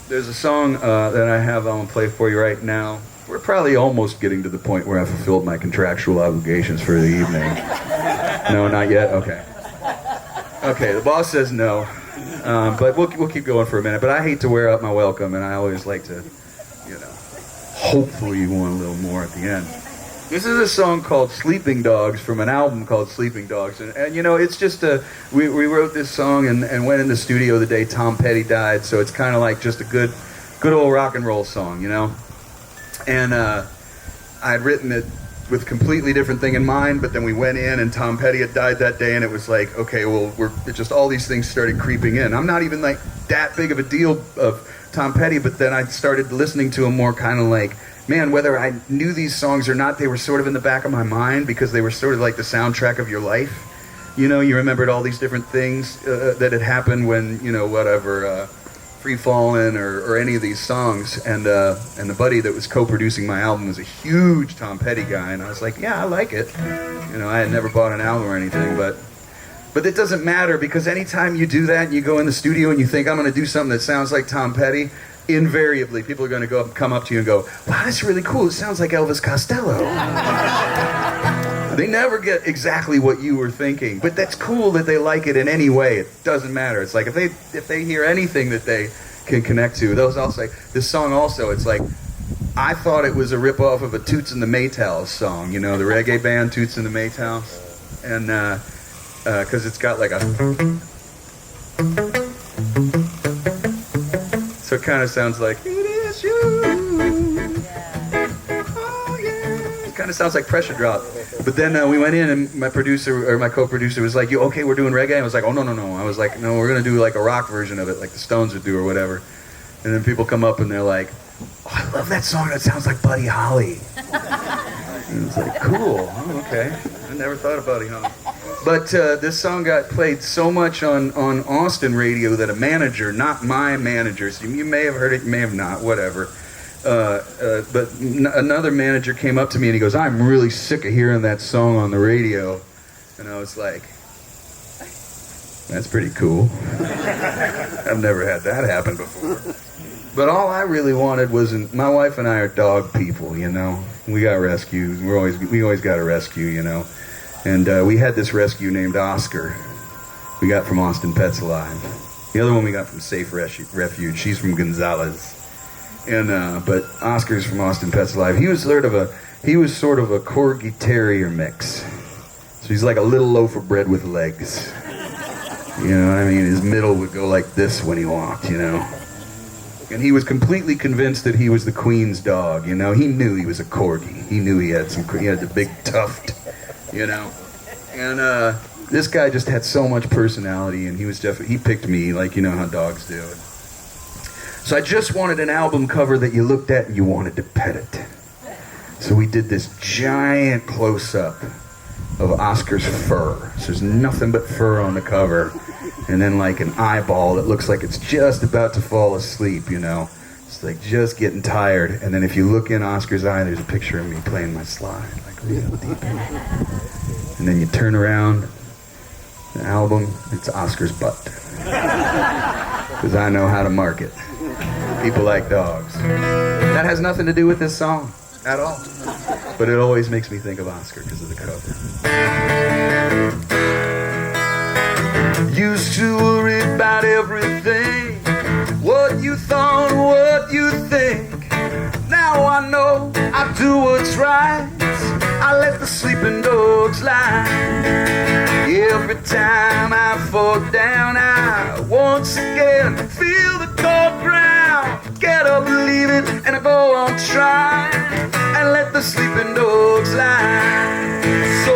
There's a song that I have I'm going to play for you right now. We're probably almost getting to the point where I've fulfilled my contractual obligations for the evening. No, not yet? Okay. Okay, the boss says no. But we'll keep going for a minute. But I hate to wear out my welcome, and I always like to, you know, hopefully you want a little more at the end. This is a song called Sleeping Dogs from an album called Sleeping Dogs. And you know, it's just we wrote this song and went in the studio the day Tom Petty died, so it's kind of like just a good old rock and roll song, you know? And I had written it with a completely different thing in mind, but then we went in and Tom Petty had died that day, and it was like, okay, well, it just all these things started creeping in. I'm not even like that big of a deal of Tom Petty, but then I started listening to him more kind of like, man, whether I knew these songs or not, they were sort of in the back of my mind because they were sort of like the soundtrack of your life. You know, you remembered all these different things that had happened when, you know, whatever, Free Fallin' or any of these songs, and the buddy that was co-producing my album was a huge Tom Petty guy, and I was like, yeah, I like it. You know, I had never bought an album or anything, but it doesn't matter, because anytime you do that and you go in the studio and you think, I'm going to do something that sounds like Tom Petty, invariably people are going to come up to you and go, wow, that's really cool, it sounds like Elvis Costello. They never get exactly what you were thinking, but that's cool that they like it in any way. It doesn't matter. It's like if they hear anything that they can connect to, those all say this song also. It's like I thought it was a rip-off of a Toots and the Maytals song, you know, the reggae band Toots and the Maytals, and because it's got like a, so it kind of sounds like it is you. Oh yeah. It kind of sounds like Pressure Drop. But then we went in and my co-producer was like, okay, we're doing reggae? I was like, oh, no. I was like, no, we're going to do like a rock version of it, like the Stones would do or whatever. And then people come up and they're like, oh, I love that song, that sounds like Buddy Holly. And it's like, cool, oh, okay. I never thought of Buddy Holly. But this song got played so much on Austin radio that a manager, not my manager, so you may have heard it, you may have not, whatever. Another manager came up to me and he goes, "I'm really sick of hearing that song on the radio." And I was like, "That's pretty cool." I've never had that happen before. But all I really wanted was, my wife and I are dog people, you know. We got rescued. We always got a rescue, you know. And we had this rescue named Oscar. We got from Austin Pets Alive. The other one we got from Safe Refuge. She's from Gonzales. And but Oscar's from Austin Pets Alive. He was sort of a Corgi Terrier mix. So he's like a little loaf of bread with legs. You know what I mean? His middle would go like this when he walked, you know. And he was completely convinced that he was the queen's dog, you know. He knew he was a Corgi. He knew he had the big tuft, you know. And this guy just had so much personality, and he picked me, like, you know how dogs do. So I just wanted an album cover that you looked at and you wanted to pet it. So we did this giant close-up of Oscar's fur. So there's nothing but fur on the cover. And then like an eyeball that looks like it's just about to fall asleep, you know. It's like just getting tired. And then if you look in Oscar's eye, there's a picture of me playing my slide, like real deep. And then you turn around, the album, it's Oscar's butt. Because I know how to market. People like dogs. That has nothing to do with this song at all. But it always makes me think of Oscar because of the cover. Used to worry about everything, what you thought, what you think. Now I know I do what's right. I let the sleeping dogs lie. Every time I fall down, I once again feel the cold ground. Get up, believe it, and I go on trying, and let the sleeping dogs lie. So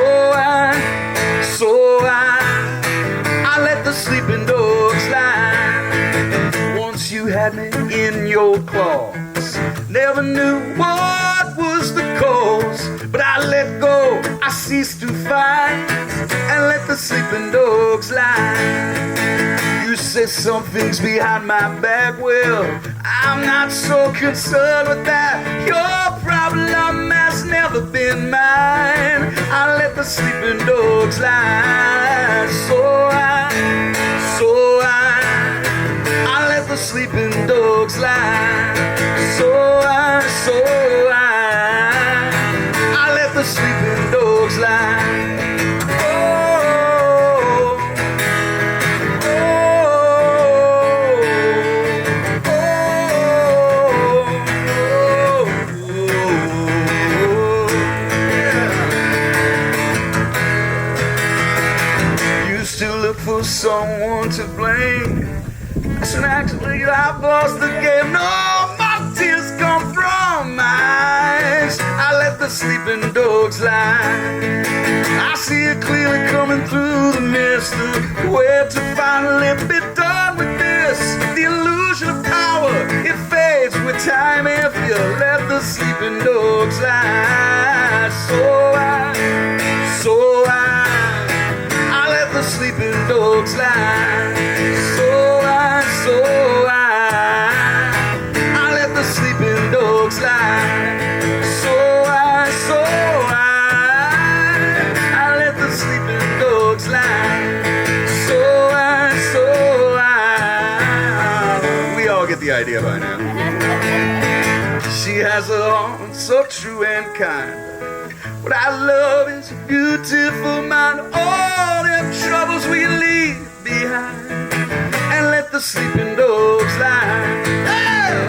I let the sleeping dogs lie. Once you had me in your claws, never knew what was the cause, but I let go, I ceased to fight, and let the sleeping dogs lie. You say something's behind my back, well, I'm not so concerned with that. Your problem has never been mine. I let the sleeping dogs lie. So I let the sleeping dogs lie. So I let the sleeping dogs lie. For someone to blame, so actually I've lost the game. No, my tears come from my eyes. I let the sleeping dogs lie. I see it clearly coming through the mist, where to finally be done with this. The illusion of power, it fades with time if you let the sleeping dogs lie. So I let the sleeping dogs lie. So I let the sleeping dogs lie. So I let the sleeping dogs lie. We all get the idea by now. She has a heart so true and kind. What I love is a beautiful mind. All them troubles we leave behind, and let the sleeping dogs lie. Hey!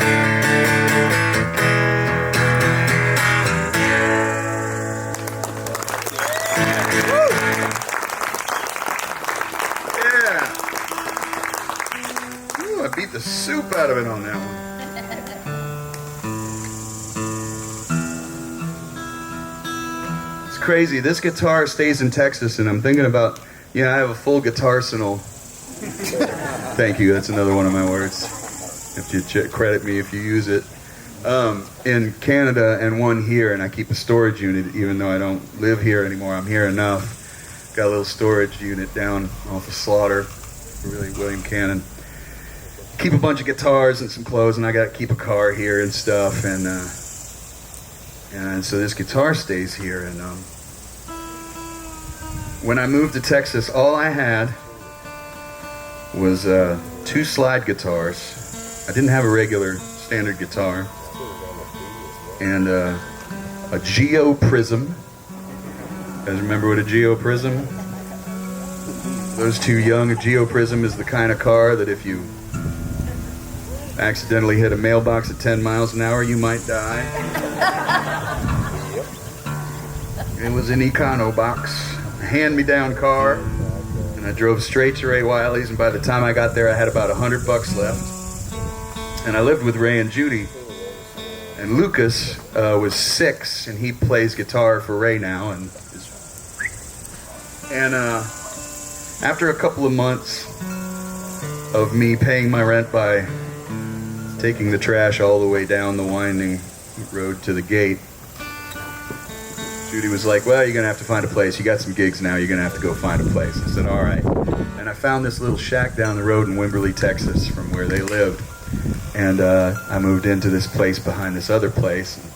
Woo! Yeah. Ooh, I beat the soup out of it on that one. Crazy. This guitar stays in Texas, and I'm thinking about, I have a full guitar arsenal. Thank you. That's another one of my words. If you credit me if you use it. In Canada and one here, and I keep a storage unit even though I don't live here anymore. I'm here enough. Got a little storage unit down off of Slaughter, really William Cannon. keep a bunch of guitars and some clothes, and I got to keep a car here and stuff, and so this guitar stays here. And when I moved to Texas, all I had was 2 slide guitars. I didn't have a regular standard guitar, and a Geo Prism. You guys remember what a Geo Prism? Those too young, a Geo Prism is the kind of car that if you accidentally hit a mailbox at 10 miles an hour, you might die. It was an Econo box, a hand-me-down car, and I drove straight to Ray Wiley's, and by the time I got there, I had about $100 left. And I lived with Ray and Judy, and Lucas was 6, and he plays guitar for Ray now, and after a couple of months of me paying my rent by taking the trash all the way down the winding road to the gate, Judy was like, well, you're going to have to find a place. You got some gigs now. You're going to have to go find a place. I said, all right. And I found this little shack down the road in Wimberley, Texas, from where they lived. And I moved into this place behind this other place and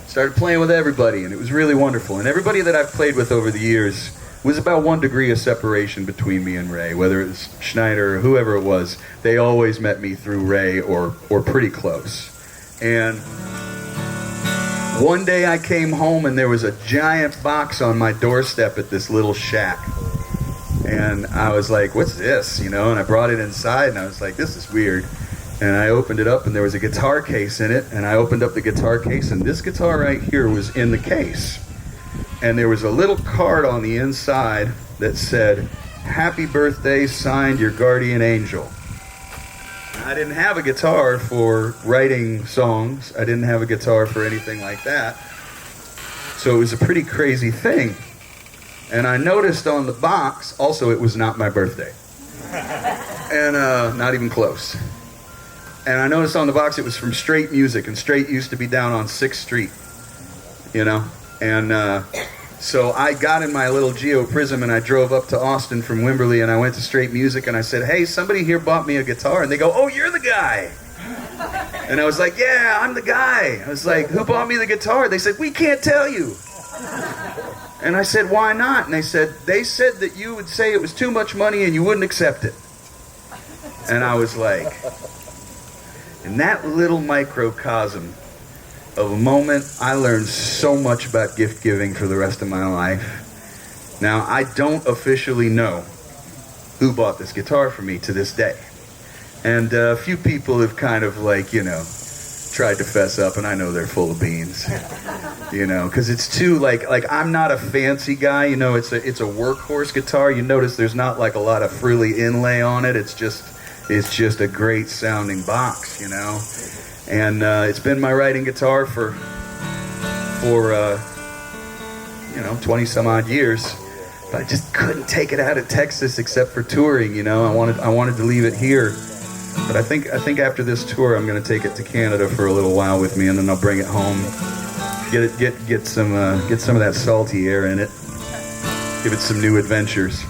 started playing with everybody. And it was really wonderful. And everybody that I've played with over the years was about 1 degree of separation between me and Ray. Whether it was Schneider or whoever it was, they always met me through Ray or pretty close. And one day I came home and there was a giant box on my doorstep at this little shack. And I was like, what's this? You know, and I brought it inside and I was like, this is weird. And I opened it up and there was a guitar case in it. And I opened up the guitar case and this guitar right here was in the case. And there was a little card on the inside that said, happy birthday, signed your guardian angel. I didn't have a guitar for writing songs. I didn't have a guitar for anything like that. So it was a pretty crazy thing. And I noticed on the box, also it was not my birthday. And not even close. And I noticed on the box it was from Straight Music, and Straight used to be down on 6th Street, you know? And so I got in my little Geo Prism and I drove up to Austin from Wimberley and I went to Straight Music and I said, hey, somebody here bought me a guitar. And they go, oh, you're the guy. And I was like, yeah, I'm the guy. I was like, who bought me the guitar? They said, we can't tell you. And I said, why not? And they said that you would say it was too much money and you wouldn't accept it. And I was like, in that little microcosm of a moment, I learned so much about gift giving for the rest of my life. Now, I don't officially know who bought this guitar for me to this day. And a few people have kind of like, you know, tried to fess up, and I know they're full of beans. You know, because it's too, like I'm not a fancy guy, you know, it's a workhorse guitar. You notice there's not like a lot of frilly inlay on it. It's just a great sounding box, you know. And it's been my writing guitar for 20 some odd years, but I just couldn't take it out of Texas except for touring. You know, I wanted to leave it here, but I think after this tour I'm going to take it to Canada for a little while with me, and then I'll bring it home, get some of that salty air in it, give it some new adventures.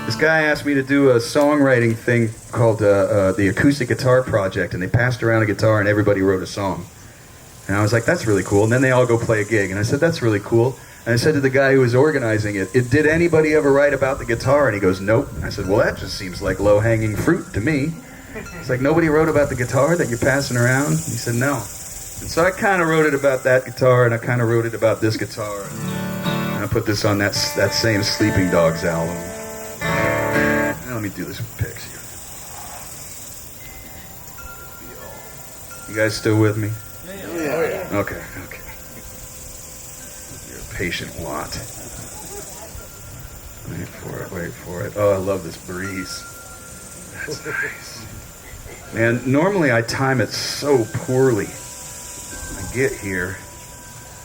This guy asked me to do a songwriting thing called the Acoustic Guitar Project, and they passed around a guitar and everybody wrote a song. And I was like, that's really cool. And then they all go play a gig. And I said, that's really cool. And I said to the guy who was organizing it, did anybody ever write about the guitar? And he goes, nope. And I said, well, that just seems like low-hanging fruit to me. It's like, nobody wrote about the guitar that you're passing around? And he said, no. And so I kind of wrote it about that guitar, and I kind of wrote it about this guitar. And I put this on that same Sleeping Dogs album. Let me do this with picks here. You guys still with me? Yeah. Okay. You're a patient lot. Wait for it. Oh, I love this breeze. That's nice. Man, normally I time it so poorly. I get here,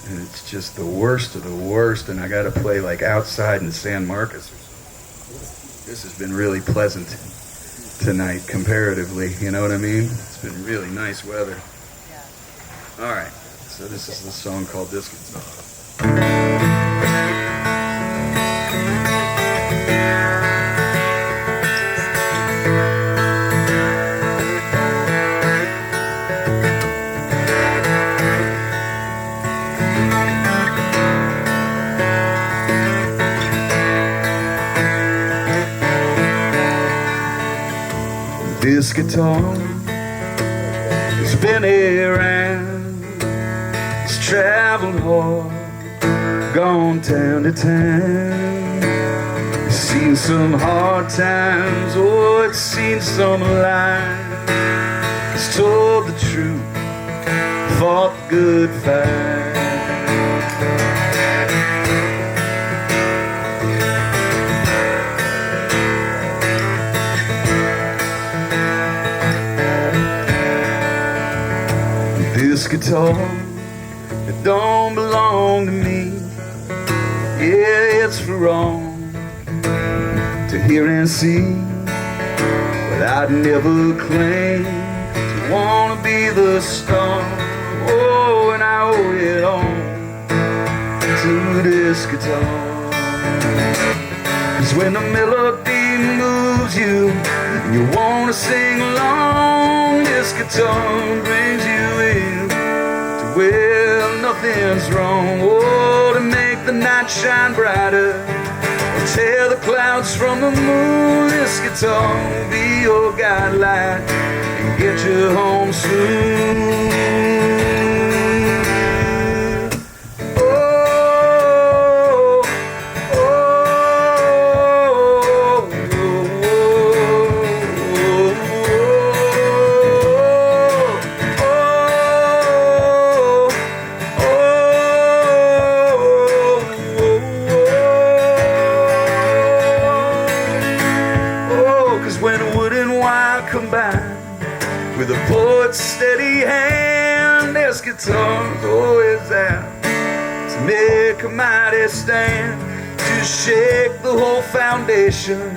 and it's just the worst of the worst, and I gotta play like outside in San Marcos or something. This has been really pleasant tonight, comparatively. You know what I mean? It's been really nice weather. All right. So this is the song called This Guitar. This guitar has been around, it's traveled hard, gone town to town. It's seen some hard times, oh, it's seen some lies. It's told the truth, fought the good fight. This guitar, it don't belong to me. Yeah, it's for wrong to hear and see, but I'd never claim to wanna be the star. Oh, and I owe it all to this guitar. 'Cause when the melody moves you and you wanna sing along, this guitar brings you in to where nothing's wrong. Oh, to make the night shine brighter, or tear the clouds from the moon, this guitar will be your guidelight and get you home soon. With a poet's steady hand, this guitar's always out to make a mighty stand, to shake the whole foundation,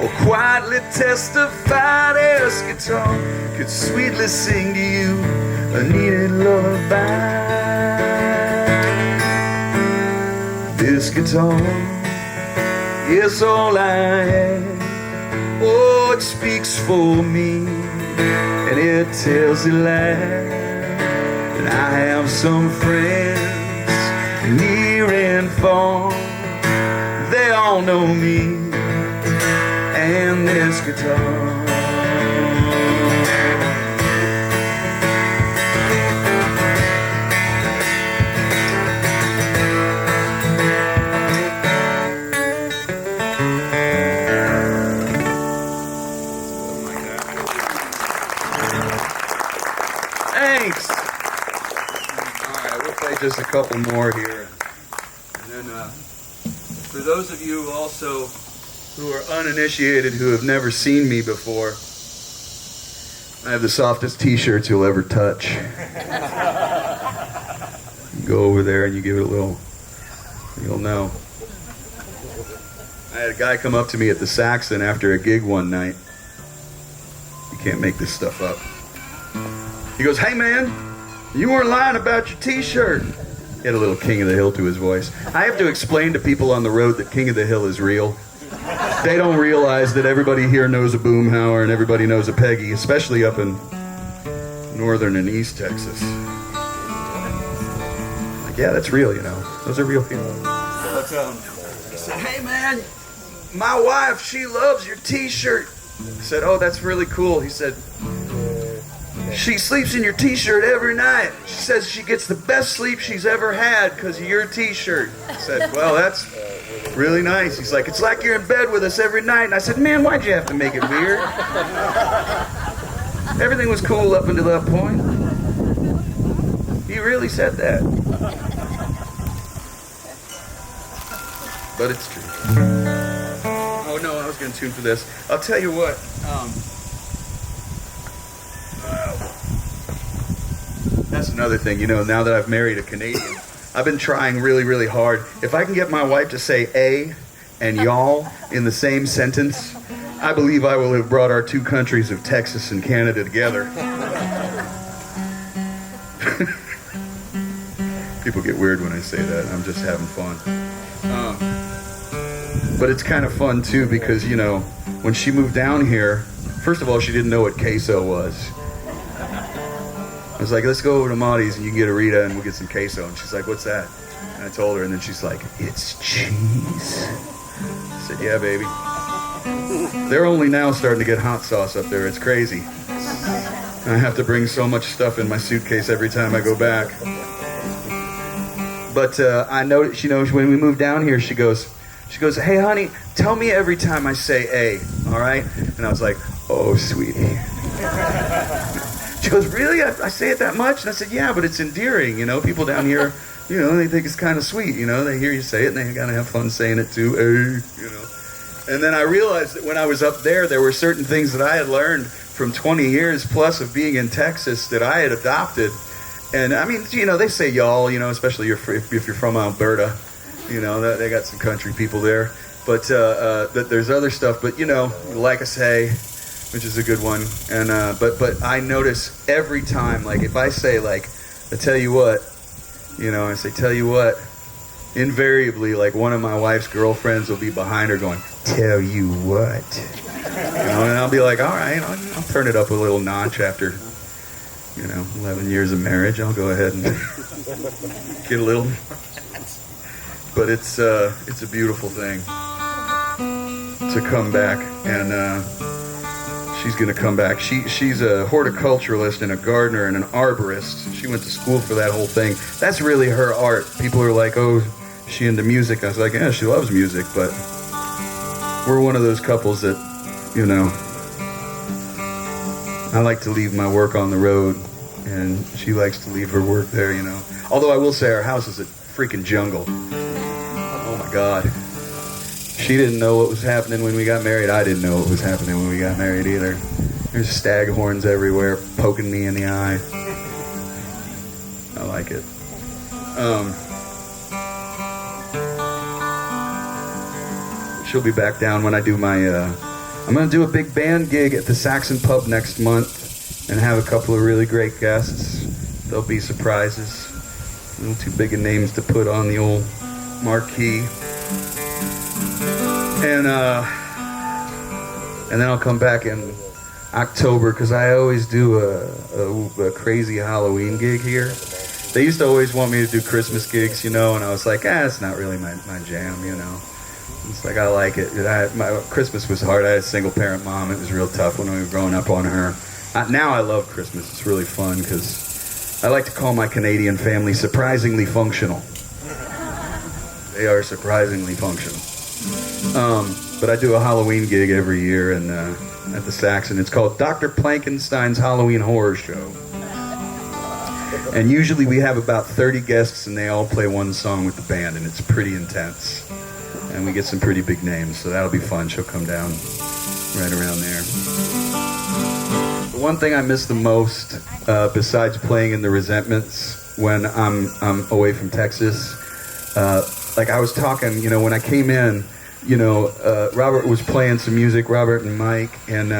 or quietly testify. This guitar could sweetly sing to you a needed lullaby. This guitar is all I have. Oh, it speaks for me, and it tells the lies. And I have some friends near and far, they all know me and this guitar. Thanks. All right, we'll play just a couple more here. And then for those of you also who are uninitiated, who have never seen me before, I have the softest t-shirts you'll ever touch. You go over there and you give it a little, you'll know. I had a guy come up to me at the Saxon after a gig one night. You can't make this stuff up. He goes, "Hey man, you weren't lying about your t-shirt." He had a little King of the Hill to his voice. I have to explain to people on the road that King of the Hill is real. They don't realize that everybody here knows a Boomhauer and everybody knows a Peggy, especially up in northern and east Texas. Like, yeah, that's real, you know. Those are real people. But, he said, "Hey man, my wife, she loves your t-shirt." I said, "Oh, that's really cool." He said, "She sleeps in your t-shirt every night. She says she gets the best sleep she's ever had because of your t-shirt." I said, "Well, that's really nice." He's like, "It's like you're in bed with us every night." And I said, "Man, why'd you have to make it weird? Everything was cool up until that point." He really said that. But it's true. Oh no, I was going to tune for this. I'll tell you what. That's another thing, you know, now that I've married a Canadian, I've been trying really, really hard. If I can get my wife to say "a" and "y'all" in the same sentence, I believe I will have brought our two countries of Texas and Canada together. People get weird when I say that. I'm just having fun. But it's kind of fun, too, because, you know, when she moved down here, first of all, she didn't know what queso was. I was like, "Let's go over to Maudie's and you can get a Rita and we'll get some queso." And she's like, "What's that?" And I told her, and then she's like, "It's cheese." I said, "Yeah, baby." They're only now starting to get hot sauce up there. It's crazy. I have to bring so much stuff in my suitcase every time I go back. But I know, she knows when we moved down here, she goes, hey honey, tell me every time I say A, all right? And I was like, oh sweetie. She goes, really? I say it that much? And I said, yeah, but it's endearing, you know? People down here, you know, they think it's kind of sweet, you know? They hear you say it and they gotta have fun saying it too, A, you know? And then I realized that when I was up there were certain things that I had learned from 20 years plus of being in Texas that I had adopted. And I mean, you know, they say y'all, you know, especially if you're from Alberta, you know, they got some country people there. But that there's other stuff. But you know, like I say, which is a good one. And but I notice every time, like if I say like, I tell you what, you know, I say tell you what, invariably like one of my wife's girlfriends will be behind her going, tell you what, you know, and I'll be like, all right, I'll turn it up a little notch after. You know, 11 years of marriage, I'll go ahead and get a little. But it's a beautiful thing to come back, and she's going to come back. She's a horticulturalist and a gardener and an arborist. She went to school for that whole thing. That's really her art. People are like, oh, is she into music? I was like, yeah, she loves music, but we're one of those couples that, you know, I like to leave my work on the road, and she likes to leave her work there, you know. Although I will say our house is a freaking jungle. Oh my God. She didn't know what was happening when we got married. I didn't know what was happening when we got married either. There's staghorns everywhere poking me in the eye. I like it. She'll be back down when I do my... I'm going to do a big band gig at the Saxon Pub next month and have a couple of really great guests. There'll be surprises. A little too big of names to put on the old marquee. And then I'll come back in October because I always do a crazy Halloween gig here. They used to always want me to do Christmas gigs, you know, and I was like, it's not really my jam, you know. It's like, I like it. My Christmas was hard. I had a single-parent mom. It was real tough when we were growing up on her. Now I love Christmas. It's really fun because I like to call my Canadian family surprisingly functional. They are surprisingly functional. But I do a Halloween gig every year at the Saxon. It's called Dr. Plankenstein's Halloween Horror Show. And usually we have about 30 guests, and they all play one song with the band, and it's pretty intense. And we get some pretty big names, so that'll be fun. She'll come down right around there. The one thing I miss the most, besides playing in the Resentments when I'm away from Texas, like I was talking, you know, when I came in, you know, Robert was playing some music, Robert and Mike, and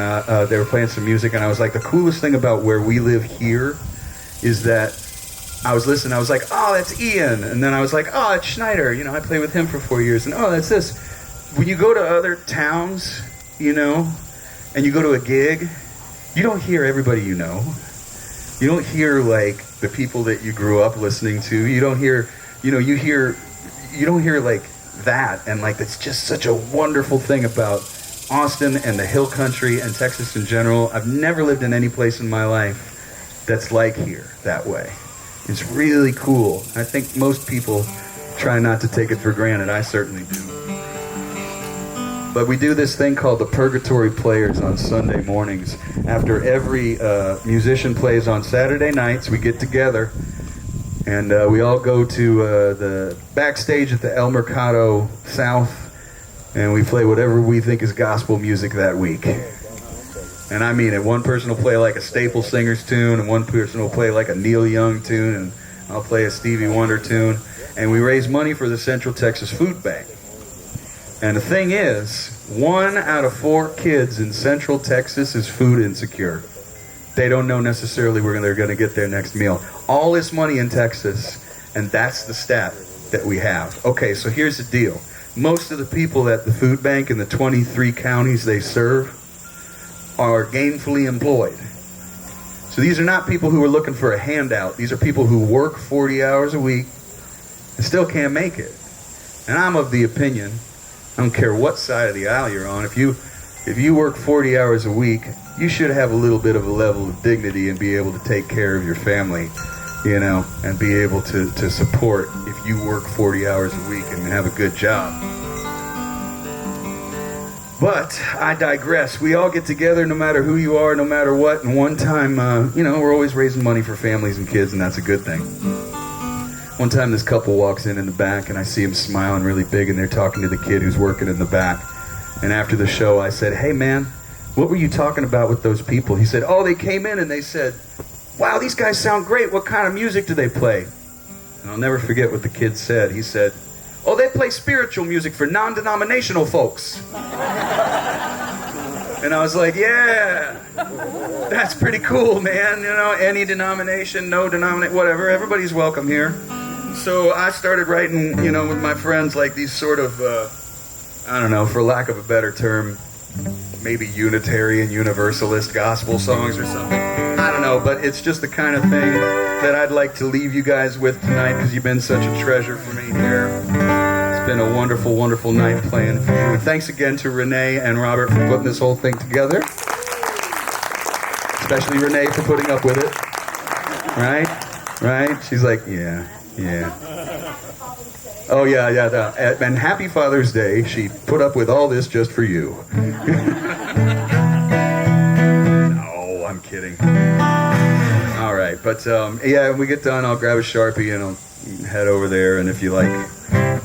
they were playing some music, and I was like, the coolest thing about where we live here is that I was listening, I was like, oh, that's Ian. And then I was like, oh, it's Schneider. You know, I played with him for 4 years. And oh, that's this. When you go to other towns, you know, and you go to a gig, you don't hear everybody you know. You don't hear, like, the people that you grew up listening to. You don't hear, you know, you don't hear, like, that. And, like, that's just such a wonderful thing about Austin and the hill country and Texas in general. I've never lived in any place in my life that's like here that way. It's really cool. I think most people try not to take it for granted. I certainly do. But we do this thing called the Purgatory Players on Sunday mornings. After every musician plays on Saturday nights, we get together and we all go to the backstage at the El Mercado South, and we play whatever we think is gospel music that week. And I mean it. One person will play like a Staple Singers tune, and one person will play like a Neil Young tune, and I'll play a Stevie Wonder tune. And we raise money for the Central Texas Food Bank. And the thing is, 1 out of 4 kids in Central Texas is food insecure. They don't know necessarily where they're going to get their next meal. All this money in Texas, and that's the stat that we have. Okay, so here's the deal. Most of the people at the food bank in the 23 counties they serve are gainfully employed. So these are not people who are looking for a handout. These are people who work 40 hours a week and still can't make it. And I'm of the opinion, I don't care what side of the aisle you're on, if if you work 40 hours a week, you should have a little bit of a level of dignity and be able to take care of your family, you know, and be able to support if you work 40 hours a week and have a good job. But I digress. We all get together no matter who you are, no matter what, and one time, you know, we're always raising money for families and kids, and that's a good thing. One time this couple walks in the back, and I see him smiling really big, and they're talking to the kid who's working in the back. And after the show, I said, "Hey, man, what were you talking about with those people?" He said, "Oh, they came in and they said, 'Wow, these guys sound great. What kind of music do they play?'" And I'll never forget what the kid said. He said, "Oh, they play spiritual music for non-denominational folks." And I was like, "Yeah, that's pretty cool, man. You know, any denomination, no denomination, whatever. Everybody's welcome here." So I started writing, you know, with my friends, like these sort of, I don't know, for lack of a better term, maybe Unitarian, Universalist gospel songs or something. I don't know, but it's just the kind of thing that I'd like to leave you guys with tonight because you've been such a treasure for me here. It's been a wonderful, wonderful night playing for you. And thanks again to Renee and Robert for putting this whole thing together. Especially Renee for putting up with it. Right? Right? She's like, yeah. Oh, yeah. And happy Father's Day. She put up with all this just for you. No, I'm kidding. All right, but yeah, when we get done, I'll grab a Sharpie and I'll head over there. And if you like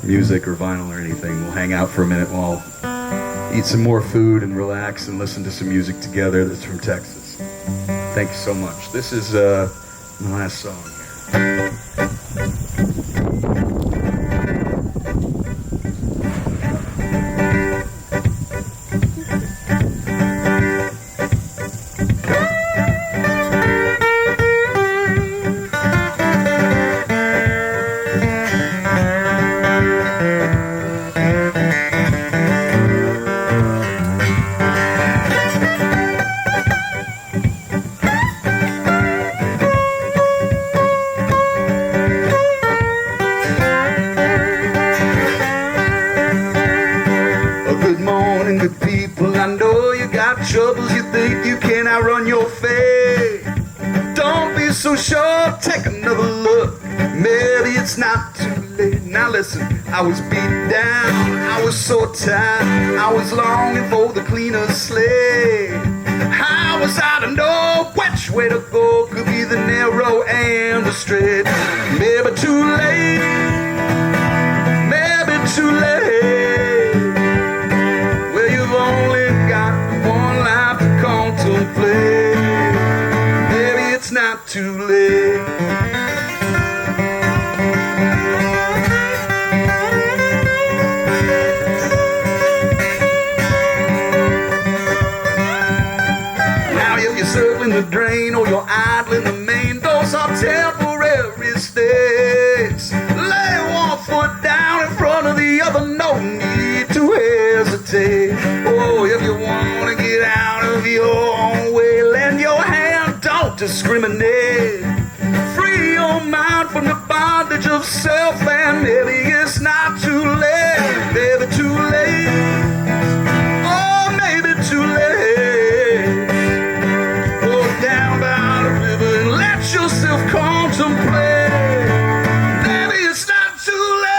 music or vinyl or anything, we'll hang out for a minute while I'll eat some more food and relax and listen to some music together that's from Texas. Thank you so much. This is my last song here. Troubles you think you can outrun your fate. Don't be so sure, take another look. Maybe it's not too late. Now listen, I was beat down, I was so tired, I was longing for the cleaner slate. I was out to know which way to go, could be the narrow and the straight. Maybe too late, maybe too late. Well, you've only got one life to contemplate. Maybe it's not too late. Now if you're circling the drain or you're idling the main, those are temporary states. Lay one foot down in front of the other, no need to hesitate. Oh, if you want to get out of your own way, lend your hand, don't discriminate. Free your mind from the bondage of self, and maybe it's not too late. Maybe too late. Oh, maybe too late. Go down by the river and let yourself contemplate. Maybe it's not too late.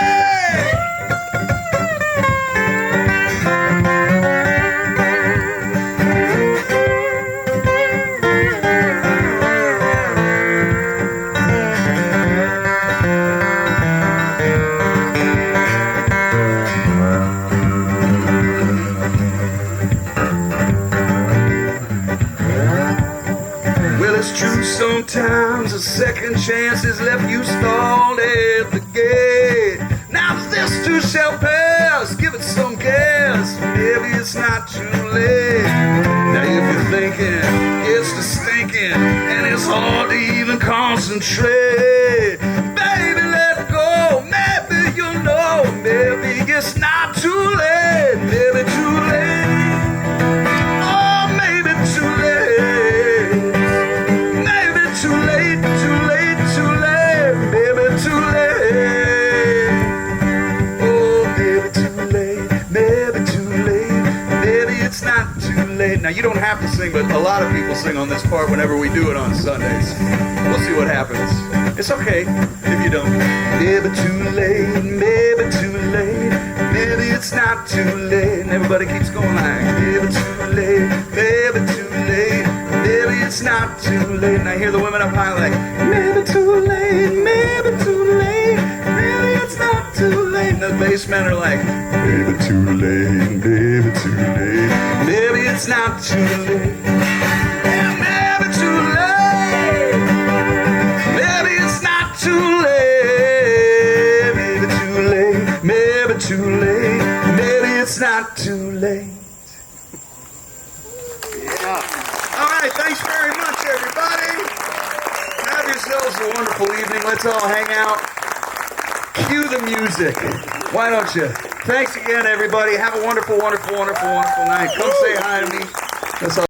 Sometimes a second chance is left you stalled at the gate. Now this too shall pass, give it some gas. Maybe it's not too late. Now if you're thinking it's the stinking and it's hard to even concentrate, baby, let go. Maybe you'll know. Maybe it's not too late. Maybe too late. Oh, maybe too late. Too late, too late, too late, baby, too late. Oh, baby, too late, maybe too late, maybe it's not too don't have to sing, but a lot of people sing on this part whenever we do it on Sundays. We'll see what happens. It's okay if you don't. Maybe too late, maybe too late, maybe it's not too late. And everybody keeps going like, maybe too late, maybe too late, maybe it's not too late. And I hear the women up high like, maybe too late, maybe too late, maybe it's not too late. And the bass men are like, maybe too late, maybe too late, maybe it's not too late. Yeah, maybe too late, maybe it's not too late, maybe too late, maybe too late, maybe it's not too late. All right, thanks very much, everybody. Have yourselves a wonderful evening. Let's all hang out. Cue the music. Why don't you? Thanks again, everybody. Have a wonderful, wonderful, wonderful, wonderful night. Come say hi to me. That's all.